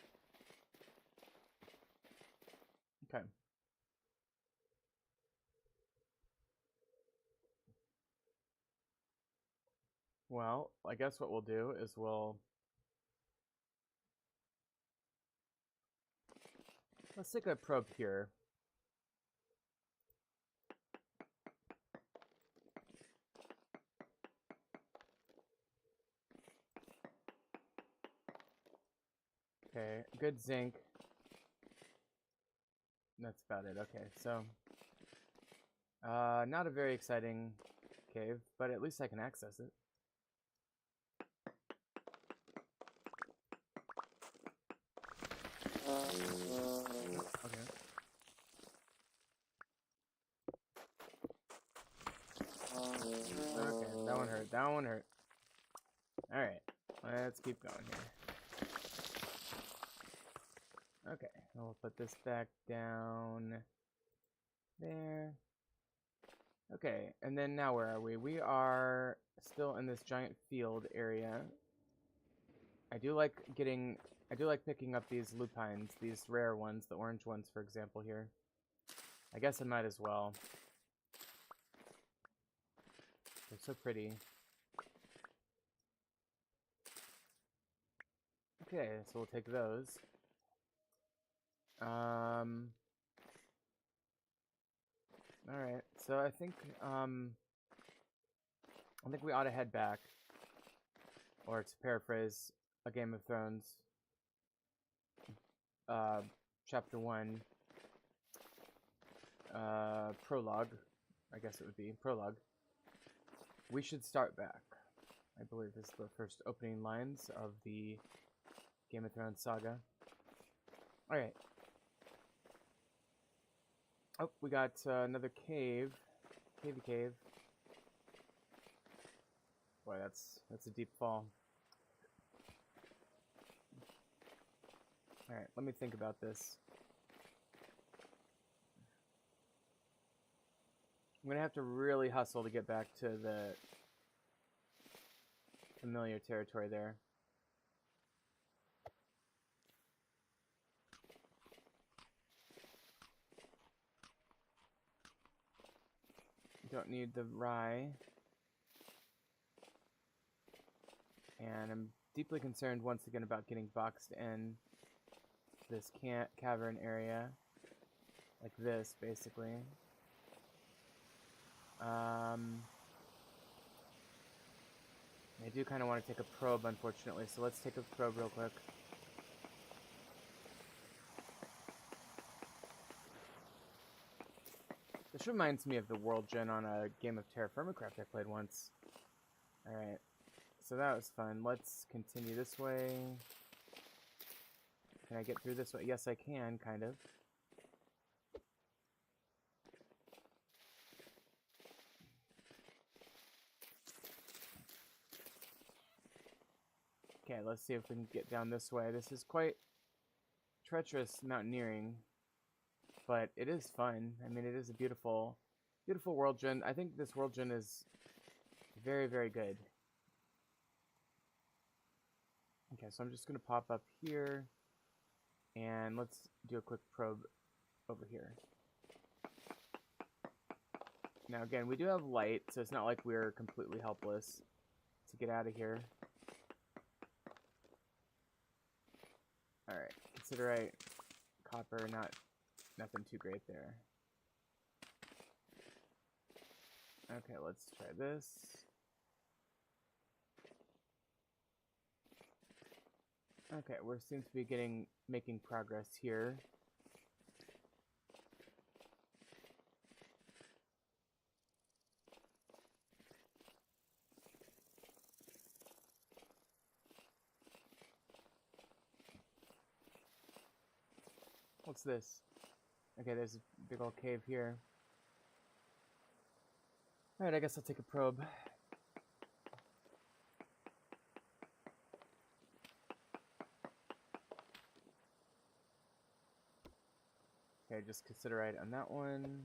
Okay. Well, I guess what we'll do is let's take a probe here. Okay, good zinc. That's about it. Okay, so not a very exciting cave, but at least I can access it. Okay. Okay, that one hurt. That one hurt. Alright, let's keep going here. Okay, we'll put this back down there. Okay, and then now where are we? We are still in this giant field area. I do like picking up these lupines, these rare ones, the orange ones, for example, here. I guess I might as well. They're so pretty. Okay, so we'll take those. Alright, So I think we ought to head back, or to paraphrase a Game of Thrones, chapter 1, prologue, I guess it would be prologue. We should start back. I believe this is the first opening lines of the Game of Thrones saga. Alright. Oh, we got another cave. Cavey cave. Boy, that's a deep fall. Alright, let me think about this. I'm gonna have to really hustle to get back to the familiar territory there. Don't need the rye. And I'm deeply concerned once again about getting boxed in this cavern area. Like this, basically. I do kind of want to take a probe, unfortunately, so let's take a probe real quick. This reminds me of the World Gen on a game of Terra Firmacraft I played once. Alright, so that was fun. Let's continue this way. Can I get through this way? Yes, I can, kind of. Okay, let's see if we can get down this way. This is quite treacherous mountaineering, but it is fun. I mean, it is a beautiful, beautiful World Gen. I think this World Gen is very, very good. Okay, so I'm just going to pop up here, and let's do a quick probe over here. Now, again, we do have light, so it's not like we're completely helpless to get out of here. Alright, considerite, copper, nothing too great there. Okay, let's try this. Okay, we seem to be making progress here. What's this? Okay, there's a big old cave here. Alright, I guess I'll take a probe. Okay, just considerite on that one.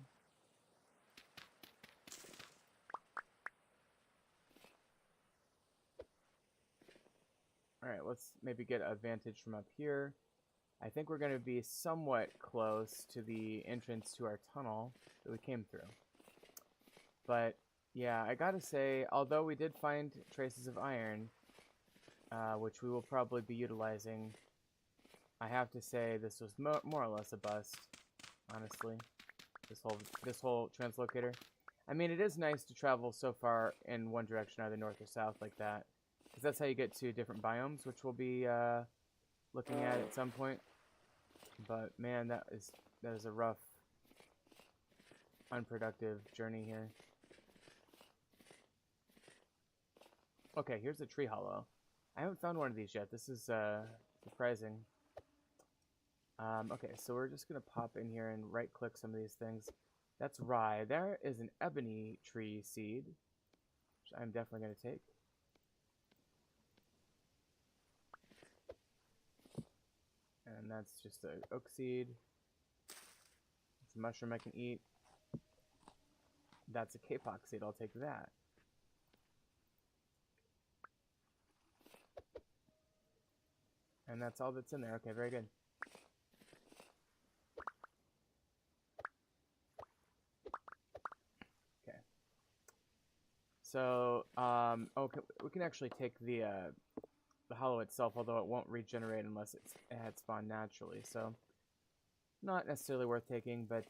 Alright, let's maybe get a vantage from up here. I think we're going to be somewhat close to the entrance to our tunnel that we came through. But, yeah, I gotta say, although we did find traces of iron, which we will probably be utilizing, I have to say this was more or less a bust, honestly. This whole translocator. I mean, it is nice to travel so far in one direction, either north or south, like that. Because that's how you get to different biomes, which we'll be looking at some point. But man, that is a rough, unproductive journey here. Okay, here's a tree hollow. I haven't found one of these yet. This is surprising. Okay, so we're just gonna pop in here and right-click some of these things. That's rye. There is an ebony tree seed, which I'm definitely gonna take. And that's just an oak seed. It's a mushroom I can eat. That's a kapok seed. I'll take that. And that's all that's in there. Okay, very good. Okay. So, okay, we can actually take the hollow itself, although it won't regenerate unless it had spawned naturally. So, not necessarily worth taking, but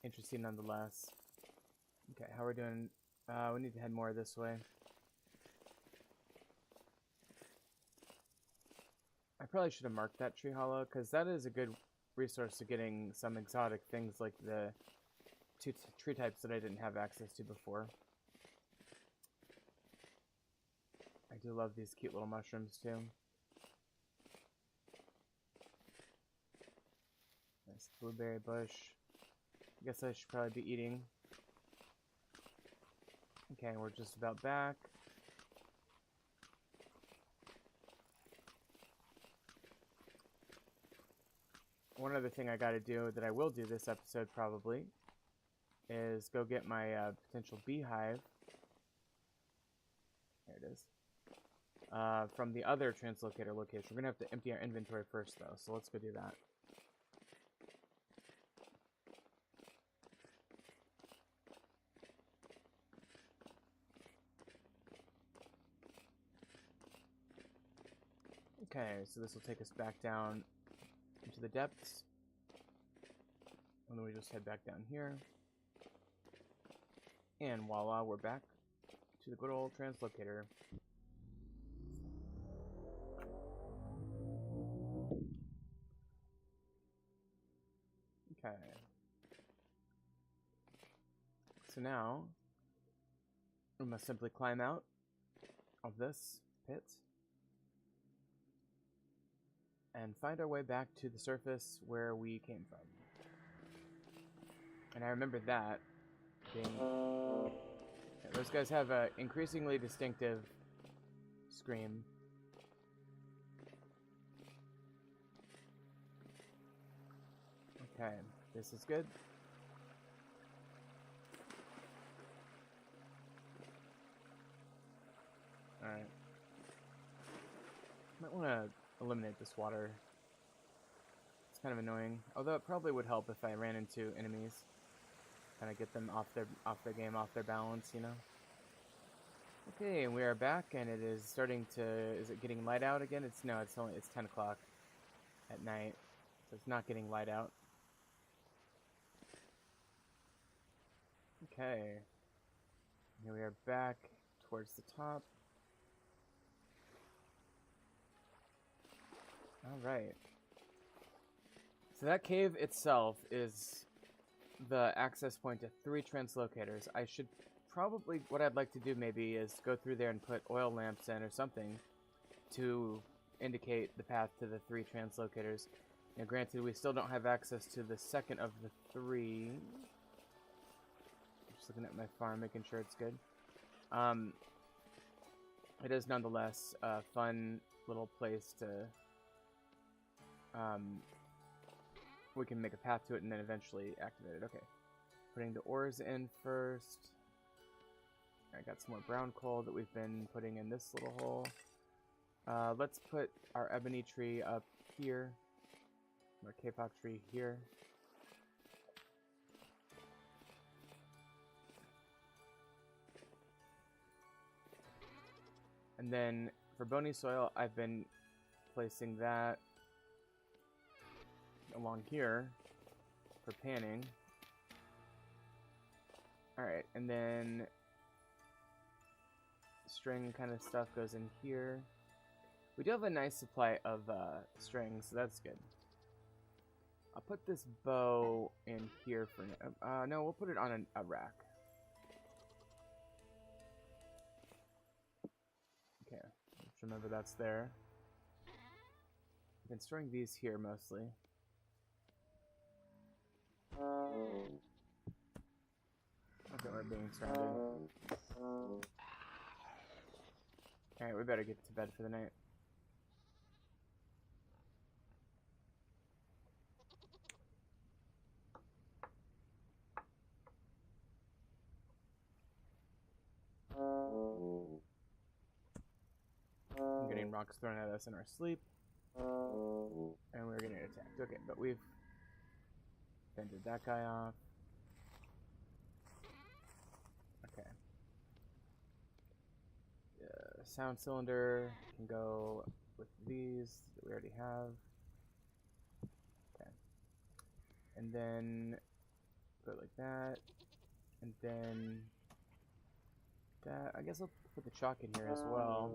interesting nonetheless. Okay, how are we doing? We need to head more this way. I probably should have marked that tree hollow, because that is a good resource to getting some exotic things like the two tree types that I didn't have access to before. I do love these cute little mushrooms too. Nice blueberry bush. I guess I should probably be eating. Okay, we're just about back. One other thing I gotta do that I will do this episode probably is go get my potential beehive. There it is. From the other translocator location. We're gonna have to empty our inventory first though, so let's go do that. Okay, so this will take us back down into the depths. And then we just head back down here. And voila, we're back to the good old translocator. Okay. So now, we must simply climb out of this pit and find our way back to the surface where we came from. And I remember that being... Yeah, those guys have an increasingly distinctive scream. Okay, this is good. Alright. Might want to eliminate this water. It's kind of annoying. Although it probably would help if I ran into enemies. Kind of get them off their game, off their balance, you know? Okay, and we are back, and it is starting to... Is it getting light out again? It's 10 o'clock at night. So it's not getting light out. Okay. Here we are back towards the top. Alright. So that cave itself is the access point to 3 translocators. I should probably, what I'd like to do maybe is go through there and put oil lamps in or something to indicate the path to the 3 translocators. Now granted, we still don't have access to the second of the 3. Just looking at my farm, making sure it's good. It is nonetheless a fun little place to... we can make a path to it and then eventually activate it. Okay. Putting the ores in first. I got some more brown coal that we've been putting in this little hole. Let's put our ebony tree up here. Our kapok tree here. And then for bony soil, I've been placing that along here for panning. Alright, and then string kind of stuff goes in here. We do have a nice supply of strings, so that's good. I'll put this bow in here for now. No, we'll put it on a rack. Okay, just remember that's there. I've been storing these here mostly. Okay, we're being surrounded. Alright, we better get to bed for the night. I'm getting rocks thrown at us in our sleep. And we're getting attacked. Okay, but we've fended that guy off. Okay. Sound cylinder can go with these that we already have. Okay. And then go like that. And then that, I guess I'll put the chalk in here as well.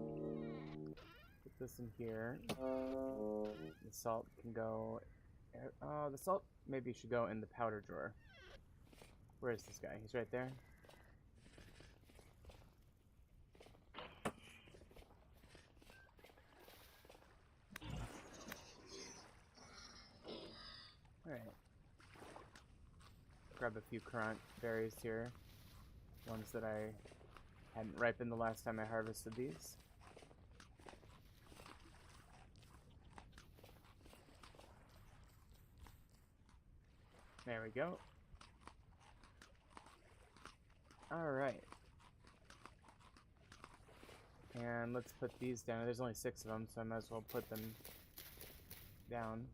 Put this in here. The salt can go... the salt maybe should go in the powder drawer. Where is this guy? He's right there. Alright. Grab a few currant berries here. Ones that I hadn't ripened the last time I harvested these. There we go. Alright. And let's put these down. There's only 6 of them, so I might as well put them down.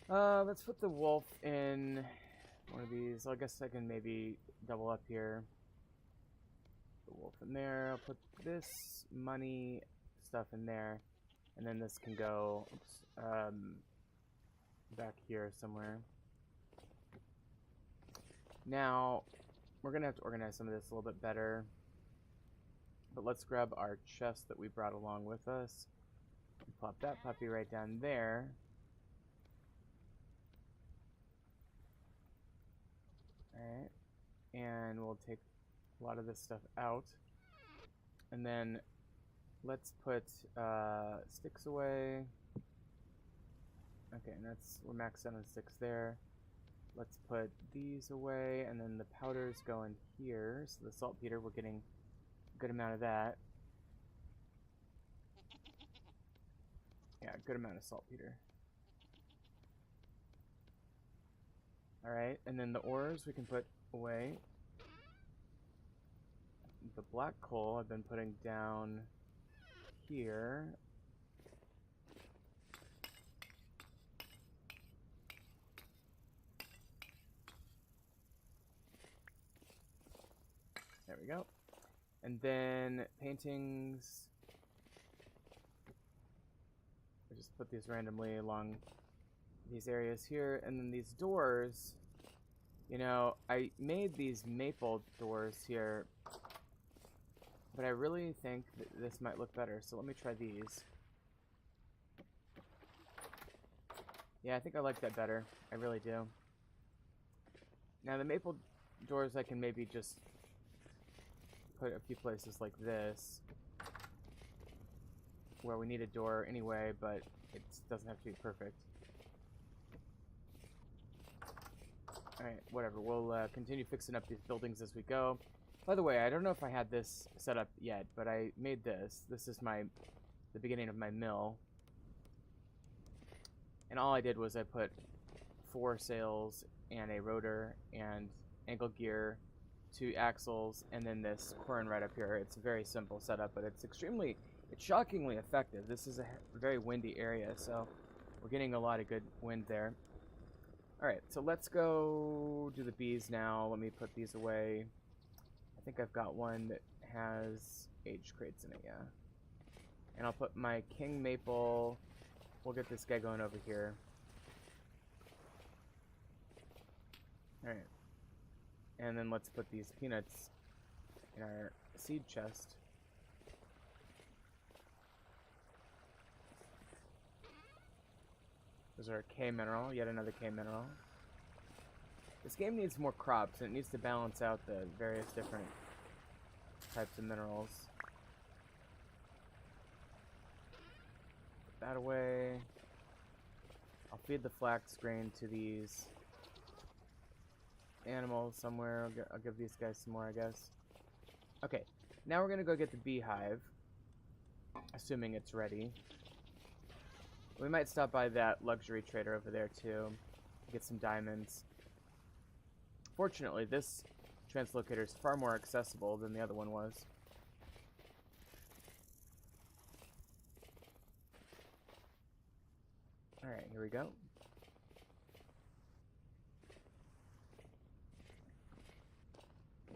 Let's put the wolf in one of these. I guess I can maybe double up here. The wolf in there. I'll put this money stuff in there. And then this can go back here somewhere. Now, we're going to have to organize some of this a little bit better. But let's grab our chest that we brought along with us. And plop that puppy right down there. Alright. And we'll take a lot of this stuff out. And then let's put sticks away. Okay, and we're maxed out on 6 there. Let's put these away, and then the powders go in here. So the saltpeter, we're getting a good amount of that. Yeah, a good amount of saltpeter. Alright, and then the ores we can put away. The black coal I've been putting down here. There we go. And then paintings. I just put these randomly along these areas here. And then these doors, you know, I made these maple doors here, but I really think that this might look better. So let me try these. Yeah, I think I like that better. I really do. Now the maple doors I can maybe just put a few places like this where we need a door anyway, but it doesn't have to be perfect. Alright, whatever. We'll continue fixing up these buildings as we go. By the way, I don't know if I had this set up yet, but I made this. This is the beginning of my mill. And all I did was I put 4 sails and a rotor and angle gear, 2 axles, and then this quern right up here. It's a very simple setup, but it's shockingly effective. This is a very windy area, so we're getting a lot of good wind there. Alright, so let's go do the bees now. Let me put these away. I think I've got one that has aged crates in it, yeah. And I'll put my king maple. We'll get this guy going over here. Alright. And then let's put these peanuts in our seed chest. Those are a K mineral, yet another K mineral. This game needs more crops, and it needs to balance out the various different types of minerals. Put that away. I'll feed the flax grain to these animals somewhere. I'll give these guys some more, I guess. Okay, now we're gonna go get the beehive, assuming it's ready. We might stop by that luxury trader over there too, get some diamonds. Fortunately, this translocator is far more accessible than the other one was. Alright, here we go.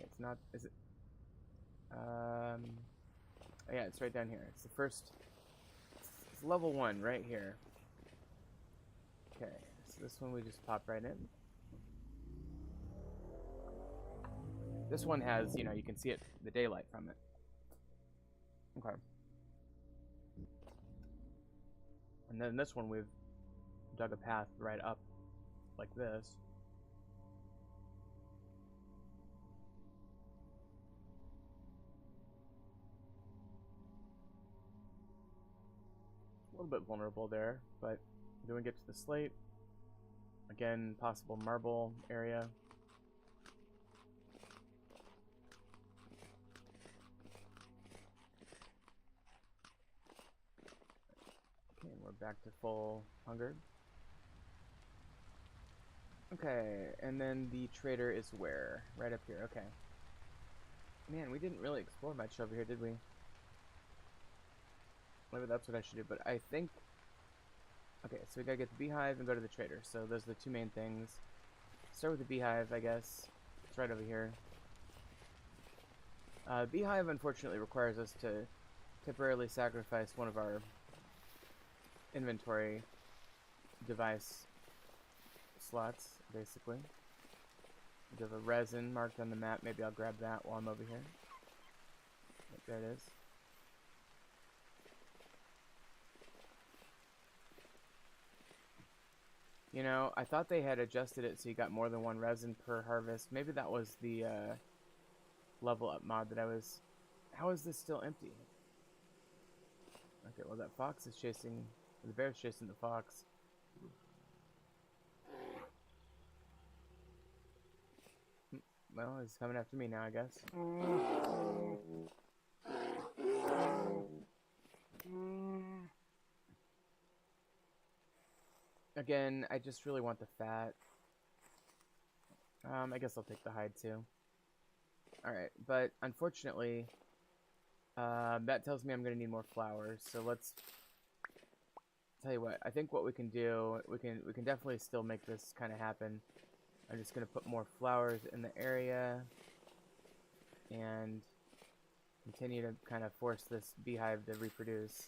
It's not, is it? Oh yeah, it's right down here. It's the first, it's level 1 right here. Okay, so this one we just pop right in. This one has, you can see it, the daylight from it. Okay. And then this one we've dug a path right up like this. A little bit vulnerable there, but then we get to the slate. Again, possible marble area. Okay, we're back to full hunger. Okay, and then the trader is where? Right up here, okay. Man, we didn't really explore much over here, did we? Maybe that's what I should do, but I think... Okay, so we gotta get the beehive and go to the trader. So those are the two main things. Start with the beehive, I guess. It's right over here. Beehive, unfortunately, requires us to temporarily sacrifice one of our inventory device slots, basically. We have a resin marked on the map. Maybe I'll grab that while I'm over here. Yep, there it is. You know, I thought they had adjusted it so you got more than one resin per harvest. Maybe that was the level up mod that I was... How is this still empty? Okay, well that fox is chasing... The bear's chasing the fox. Well, he's coming after me now, I guess. Again, I just really want the fat. I guess I'll take the hide too. Alright, but unfortunately, that tells me I'm gonna need more flowers, so let's... Tell you what, I think what we can do, we can definitely still make this kind of happen. I'm just gonna put more flowers in the area and continue to kind of force this beehive to reproduce.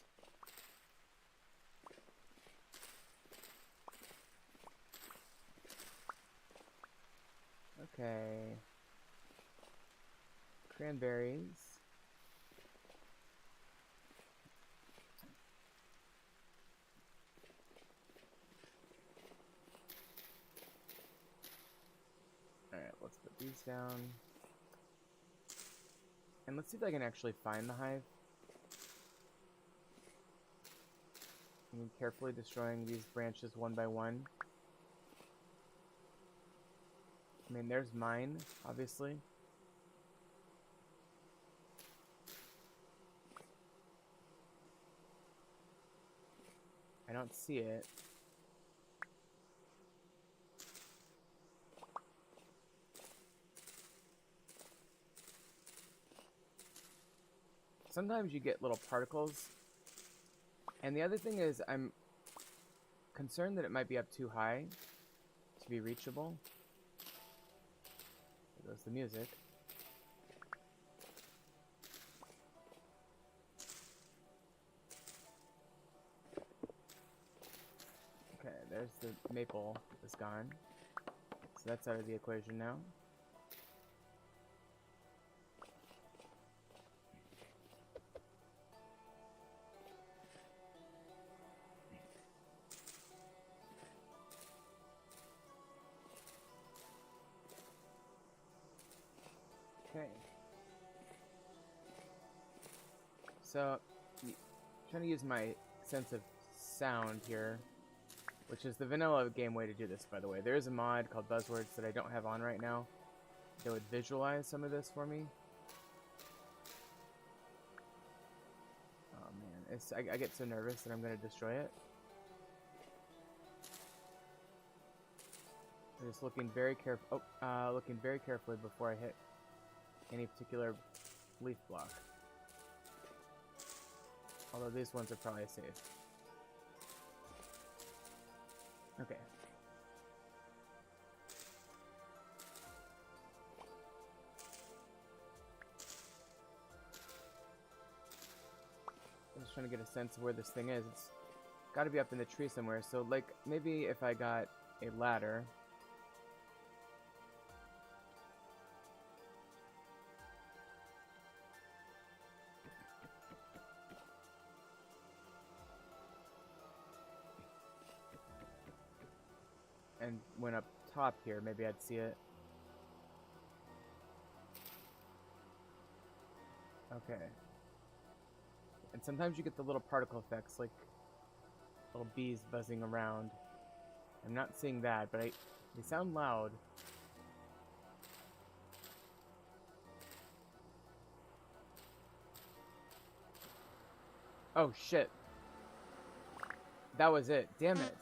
Okay. Cranberries. Alright, let's put these down. And let's see if I can actually find the hive. I'm carefully destroying these branches one by one. I mean, there's mine, obviously. I don't see it. Sometimes you get little particles. And the other thing is, I'm concerned that it might be up too high to be reachable. There goes the music. Okay, there's the maple is gone. So that's out of the equation now. Okay. So, trying to use my sense of sound here, which is the vanilla game way to do this, by the way. There is a mod called Buzzwords that I don't have on right now that would visualize some of this for me. Oh man, I get so nervous that I'm going to destroy it. I'm just looking very looking very carefully before I hit any particular leaf block. Although these ones are probably safe. Okay. I'm just trying to get a sense of where this thing is. It's got to be up in the tree somewhere. So, like, maybe if I got a ladder. and went up top here, maybe I'd see it. Okay. And sometimes you get the little particle effects, like little bees buzzing around. I'm not seeing that, but they sound loud. Oh shit. That was it. Damn it.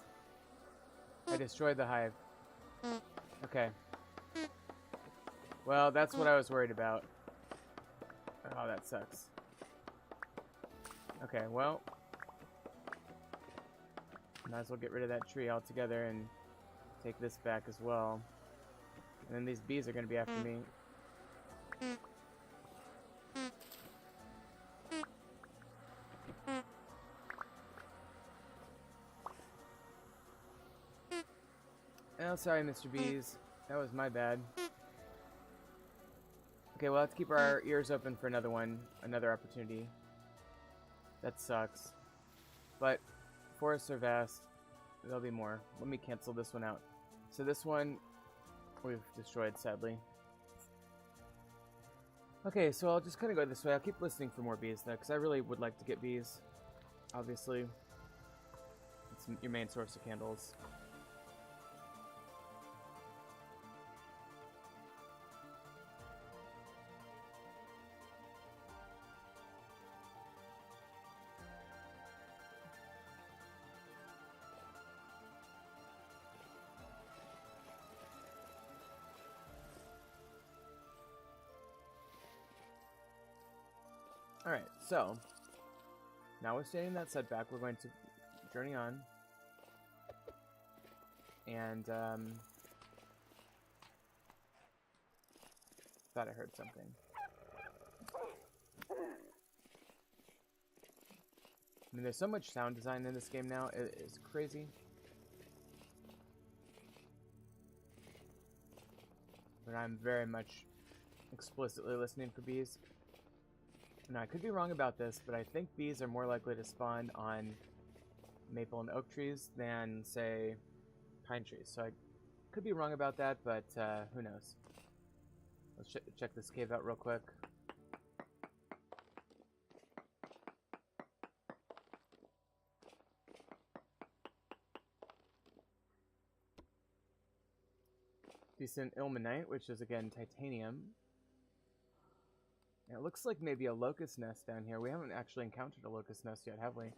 I destroyed the hive. Okay. Well, that's what I was worried about. Oh, that sucks. Okay, well. Might as well get rid of that tree altogether and take this back as well. And then these bees are going to be after me. Oh, sorry, Mr. Bees. That was my bad. Okay, we'll have to keep our ears open for another one. Another opportunity. That sucks. But forests are vast. There'll be more. Let me cancel this one out. So this one we've destroyed, sadly. Okay, so I'll just kind of go this way. I'll keep listening for more bees, though, because I really would like to get bees. Obviously. It's your main source of candles. Alright, so, notwithstanding that setback, we're going to journey on. And, thought I heard something. I mean, there's so much sound design in this game now, it is crazy. But I'm very much explicitly listening for bees. Now, I could be wrong about this, but I think bees are more likely to spawn on maple and oak trees than, say, pine trees. So I could be wrong about that, but who knows. Let's check this cave out real quick. Decent ilmenite, which is, again, titanium. It looks like maybe a locust nest down here. We haven't actually encountered a locust nest yet, have we?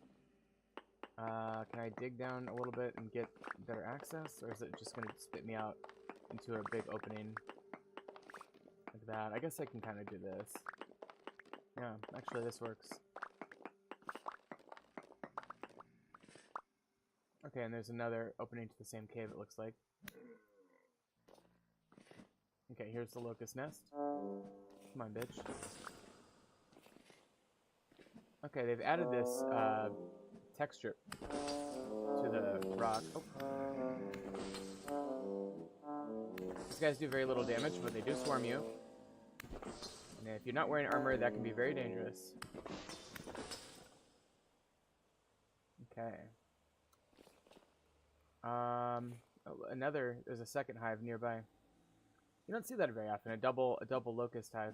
Can I dig down a little bit and get better access? Or is it just going to spit me out into a big opening? Like that. I guess I can kind of do this. Yeah, actually this works. Okay, and there's another opening to the same cave, it looks like. Okay, here's the locust nest. Come on, bitch. Okay, they've added this texture to the rock. Oh. These guys do very little damage, but they do swarm you. And if you're not wearing armor, that can be very dangerous. Okay. There's a second hive nearby. You don't see that very often. A double locust hive.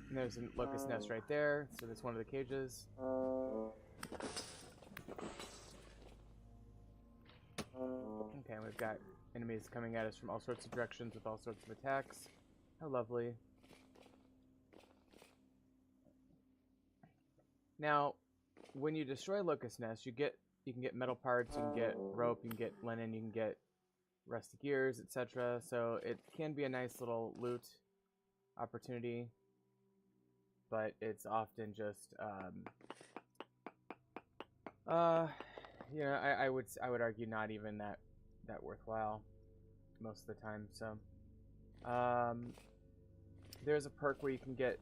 And there's a locust nest right there, so that's one of the cages. Okay, we've got enemies coming at us from all sorts of directions with all sorts of attacks. How lovely. Now, when you destroy locust nest, you can get metal parts, you can get rope, you can get linen, you can get rusty gears, etc. So it can be a nice little loot opportunity, but it's often just you know, I would argue not even that worthwhile most of the time. So there's a perk where you can get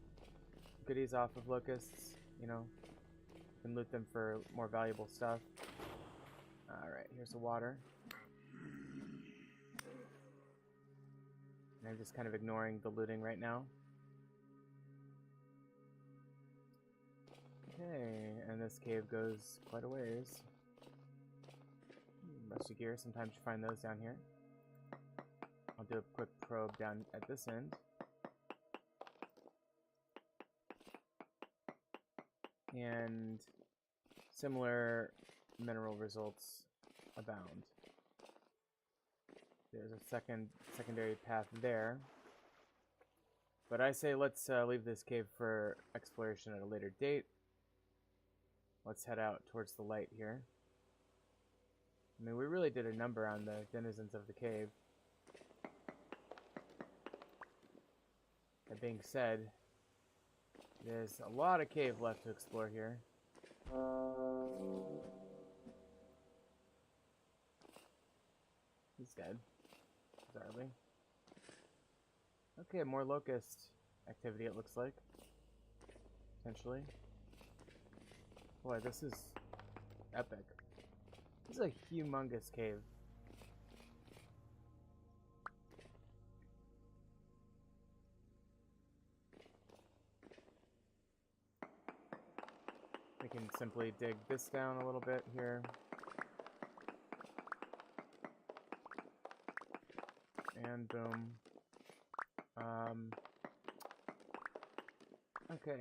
goodies off of locusts, you know, you can loot them for more valuable stuff. Alright, here's the water. And I'm just kind of ignoring the looting right now. Okay, and this cave goes quite a ways. rusty gear. Sometimes you find those down here. I'll do a quick probe down at this end. And similar mineral results abound. There's a secondary path there. But I say let's leave this cave for exploration at a later date. Let's head out towards the light here. I mean, we really did a number on the denizens of the cave. That being said, there's a lot of cave left to explore here. He's dead. Bizarrely. Okay, more locust activity it looks like. Potentially. Boy, this is epic. This is a humongous cave. We can simply dig this down a little bit here. And boom. Okay.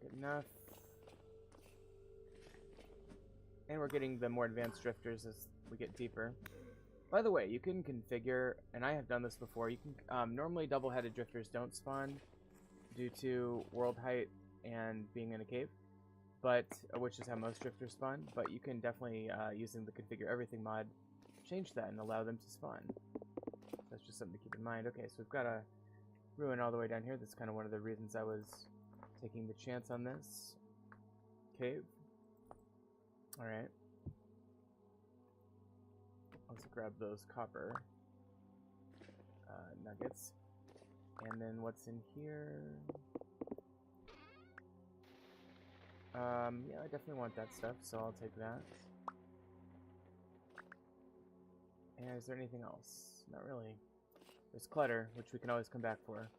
Good enough. And we're getting the more advanced drifters as we get deeper. By the way, you can configure, and I have done this before, you can normally double-headed drifters don't spawn due to world height and being in a cave, but which is how most drifters spawn, but you can definitely, using the configure everything mod, change that and allow them to spawn. So that's just something to keep in mind. Okay, so we've got a ruin all the way down here. That's kind of one of the reasons I was taking the chance on this cave. Alright. Let's grab those copper nuggets. And then what's in here? Yeah, I definitely want that stuff, so I'll take that. And is there anything else? Not really. There's clutter, which we can always come back for.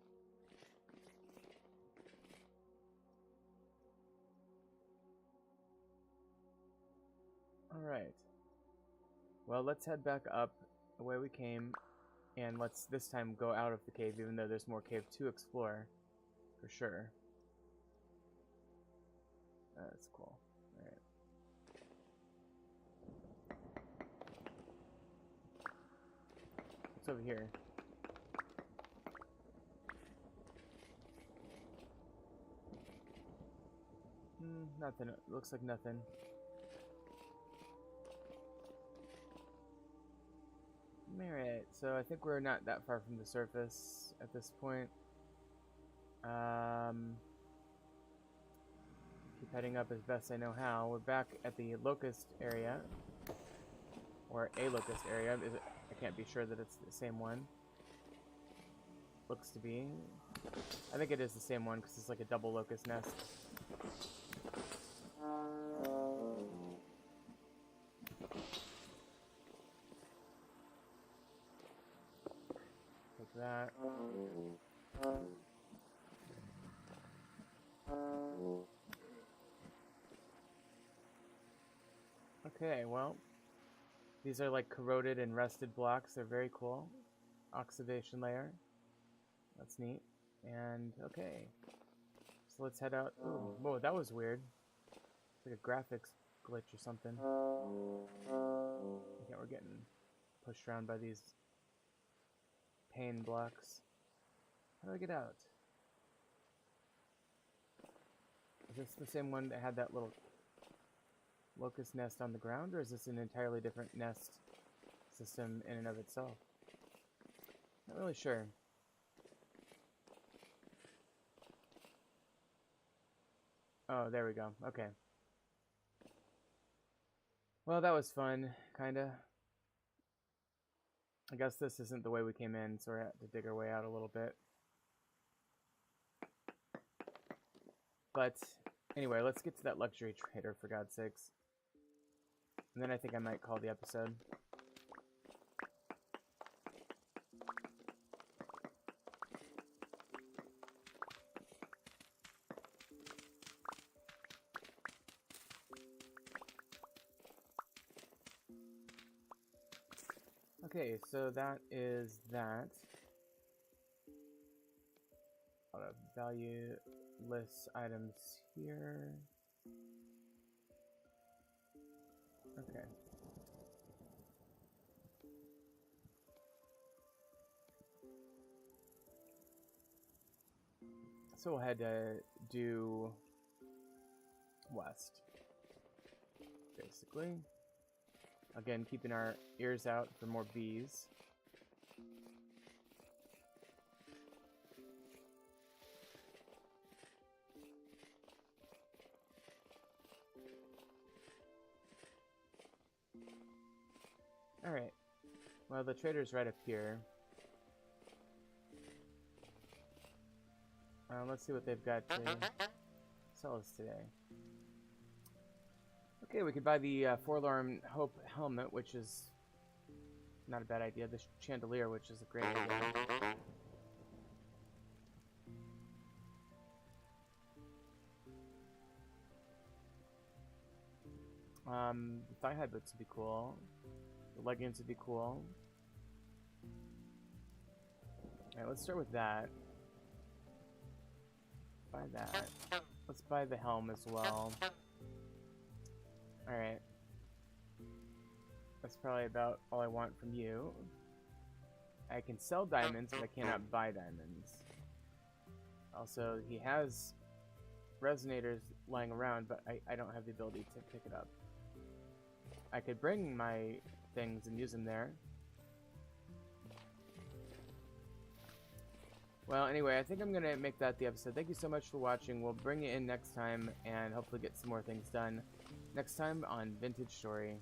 Alright. Well, let's head back up the way we came, and let's this time go out of the cave, even though there's more cave to explore, for sure. That's cool. Alright. What's over here? Nothing. It looks like nothing. Alright, so I think we're not that far from the surface at this point. Keep heading up as best I know how. We're back at the locust area. Or a locust area. I can't be sure that it's the same one. Looks to be. I think it is the same one because it's like a double locust nest. Take that. Okay, well, these are like corroded and rusted blocks. They're very cool. Oxidation layer. That's neat. And, okay. So let's head out. Ooh, whoa, that was weird. It's like a graphics glitch or something. Yeah, we're getting pushed around by these pain blocks. How do I get out? Is this the same one that had that little locust nest on the ground, or is this an entirely different nest system in and of itself? Not really sure. Oh, there we go. Okay. Well, that was fun, kinda. I guess this isn't the way we came in, so we have to dig our way out a little bit. But, anyway, let's get to that luxury trader, for God's sakes. And then I think I might call the episode. Okay, so that is that. A lot of value list items here. Okay. So we'll head to do west, basically. Again, keeping our ears out for more bees. Alright. Well, the trader's right up here. Let's see what they've got to sell us today. Okay, we could buy the Forlorn Hope helmet, which is not a bad idea. The chandelier, which is a great idea. The thigh-high boots would be cool. The leggings would be cool. Alright, let's start with that. Buy that. Let's buy the helm as well. Alright. That's probably about all I want from you. I can sell diamonds, but I cannot buy diamonds. Also, he has resonators lying around, but I don't have the ability to pick it up. I could bring my things and use them there. Well, anyway, I think I'm going to make that the episode. Thank you so much for watching. We'll bring it in next time and hopefully get some more things done next time on Vintage Story.